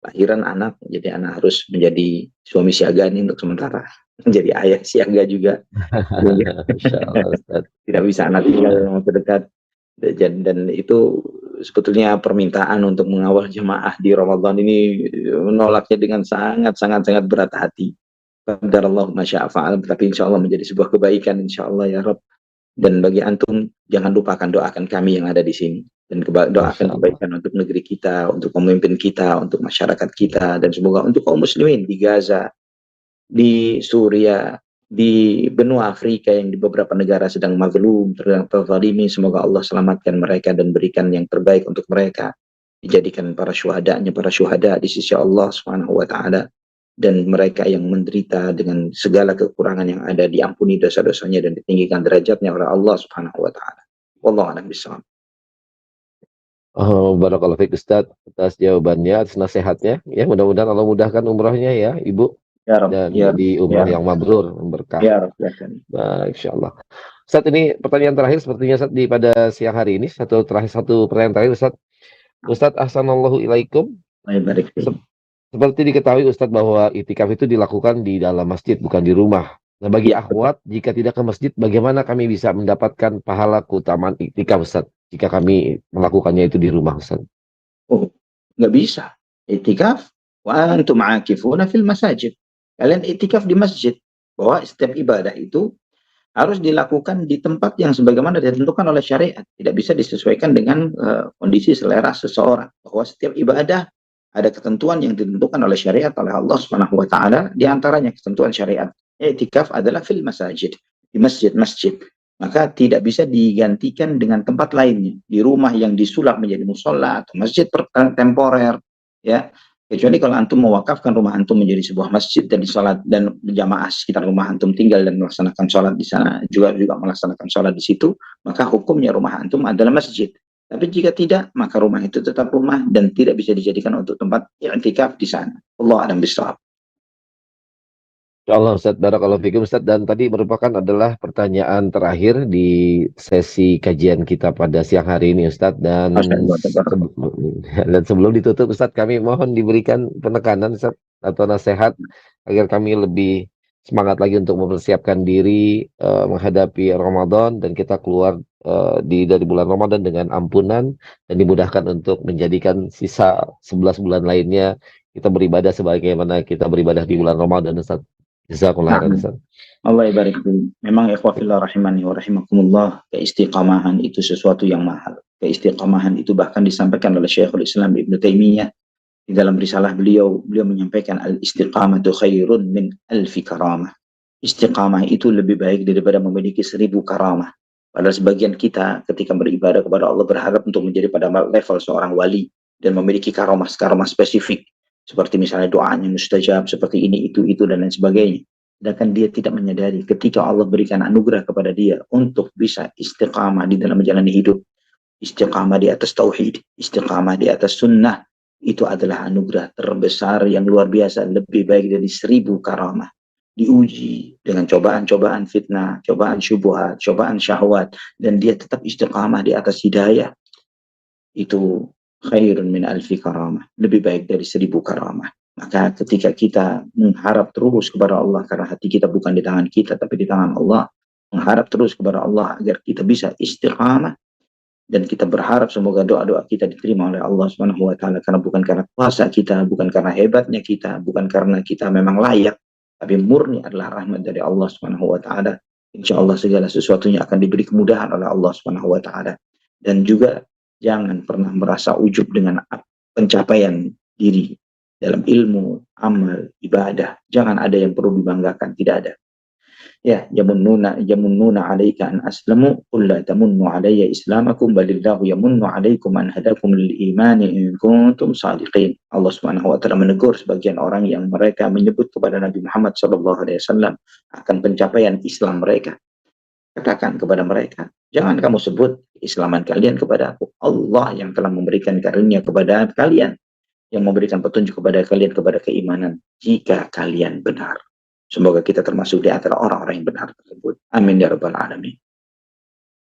lahiran anak, jadi anak harus menjadi suami siaga ini untuk sementara, menjadi ayah siaga juga. Tidak bisa anak tinggal yang terdekat, dan itu sebetulnya permintaan untuk mengawal jemaah di Ramadan ini menolaknya dengan sangat berat hati. Qadarallahu ma syaa fa'al, tapi insya Allah menjadi sebuah kebaikan insya Allah ya Rabb. Dan bagi antum, jangan lupakan doakan kami yang ada di sini. Dan doakan kebaikan untuk negeri kita, untuk pemimpin kita, untuk masyarakat kita, dan semoga untuk kaum muslimin di Gaza, di Suria, di benua Afrika yang di beberapa negara sedang mazlum, terzalimi, semoga Allah selamatkan mereka dan berikan yang terbaik untuk mereka, dijadikan para syuhada di sisi Allah Subhanahu wa taala, dan mereka yang menderita dengan segala kekurangan yang ada diampuni dosa-dosanya dan ditinggikan derajatnya oleh Allah Subhanahu wa taala. Wallahu a'lam bishawab. Barakallahu fiik Ustaz atas jawabannya, atas nasihatnya. Ya, mudah-mudahan Allah mudahkan umrahnya ya, Ibu. Ya Rabb, dan ya di umrah yang mabrur, berkah. Ya Rabb, ya kan. Baik, insyaallah. Ustaz, ini pertanyaan terakhir sepertinya Ustaz pada siang hari ini. Satu pertanyaan terakhir Ustaz. Ustaz, ahsanallahu ilaikum. Baik. Seperti diketahui Ustaz bahwa itikaf itu dilakukan di dalam masjid, bukan di rumah. Nah, bagi akhwat, jika tidak ke masjid, bagaimana kami bisa mendapatkan pahala keutamaan itikaf Ustaz, jika kami melakukannya itu di rumah Ustaz? Oh, nggak bisa. Itikaf wa antum aakifuna fil masajid. Kalian iktikaf di masjid. Bahwa setiap ibadah itu harus dilakukan di tempat yang sebagaimana ditentukan oleh syariat. Tidak bisa disesuaikan dengan kondisi selera seseorang. Bahwa setiap ibadah ada ketentuan yang ditentukan oleh syariat oleh Allah Subhanahu wa taala, di antaranya ketentuan syariat. Iktikaf adalah fil masajid, di masjid-masjid. Maka tidak bisa digantikan dengan tempat lainnya. Di rumah yang disulap menjadi musola atau masjid temporer, ya. Kecuali kalau antum mewakafkan rumah antum menjadi sebuah masjid dan sholat dan jamaah sekitar rumah antum tinggal dan melaksanakan sholat di sana, juga melaksanakan sholat di situ, maka hukumnya rumah antum adalah masjid. Tapi jika tidak, maka rumah itu tetap rumah dan tidak bisa dijadikan untuk tempat i'tikaf di sana. Allah a'lam bishawab. Allah Ustaz, barakallahu fikum Ustaz, dan tadi merupakan adalah pertanyaan terakhir di sesi kajian kita pada siang hari ini Ustaz, dan sebelum ditutup Ustaz, kami mohon diberikan penekanan Ustaz atau nasihat agar kami lebih semangat lagi untuk mempersiapkan diri menghadapi Ramadan dan kita keluar dari bulan Ramadan dengan ampunan dan dimudahkan untuk menjadikan sisa 11 bulan lainnya kita beribadah sebagaimana kita beribadah di bulan Ramadan Ustaz. Jazakumullah khairan Ustaz. Allah ibarik fikum. Memang ikhwafillah rahimani wa rahimakumullah, keistiqamahan itu sesuatu yang mahal. Keistiqamahan itu bahkan disampaikan oleh Syekhul Islam Ibnu Taimiyah di dalam risalah beliau menyampaikan al-istiqamatu khairun min alfi karamah. Istiqamah itu lebih baik daripada memiliki 1000 karamah. Padahal sebagian kita ketika beribadah kepada Allah berharap untuk menjadi pada level seorang wali dan memiliki karamah spesifik. Seperti misalnya doanya mustajab, seperti ini, itu, dan lain sebagainya. Sedangkan dia tidak menyadari ketika Allah berikan anugerah kepada dia untuk bisa istiqamah di dalam menjalani hidup, istiqamah di atas tauhid, istiqamah di atas sunnah, itu adalah anugerah terbesar yang luar biasa, lebih baik dari 1000 karamah. Diuji dengan cobaan-cobaan fitnah, cobaan syubhat, cobaan syahwat, dan dia tetap istiqamah di atas hidayah. Itu khairun min alfi karamah, lebih baik dari 1000 karamah. Maka ketika kita mengharap terus kepada Allah, karena hati kita bukan di tangan kita tapi di tangan Allah, mengharap terus kepada Allah agar kita bisa istiqamah, dan kita berharap semoga doa-doa kita diterima oleh Allah Subhanahu wa taala, karena bukan karena kuasa kita, bukan karena hebatnya kita, bukan karena kita memang layak, tapi murni adalah rahmat dari Allah Subhanahu wa taala. Insyaallah segala sesuatunya akan diberi kemudahan oleh Allah Subhanahu wa taala. Dan juga jangan pernah merasa ujub dengan pencapaian diri dalam ilmu, amal, ibadah. Jangan ada yang perlu dibanggakan, tidak ada. Ya, yamunnuna 'alaika an aslamu qul la tamunnu 'alayya islamakum balillahu yamunnu 'alaikum an hadakum lil imani in kuntum shadiqin. Allah Subhanahu wa taala menegur sebagian orang yang mereka menyebut kepada Nabi Muhammad sallallahu alaihi wasallam akan pencapaian Islam mereka. Katakan kepada mereka, jangan kamu sebut keislaman kalian kepada aku. Allah yang telah memberikan karunia kepada kalian, yang memberikan petunjuk kepada kalian kepada keimanan, jika kalian benar. Semoga kita termasuk di antara orang-orang yang benar tersebut. Amin ya rabbal alamin.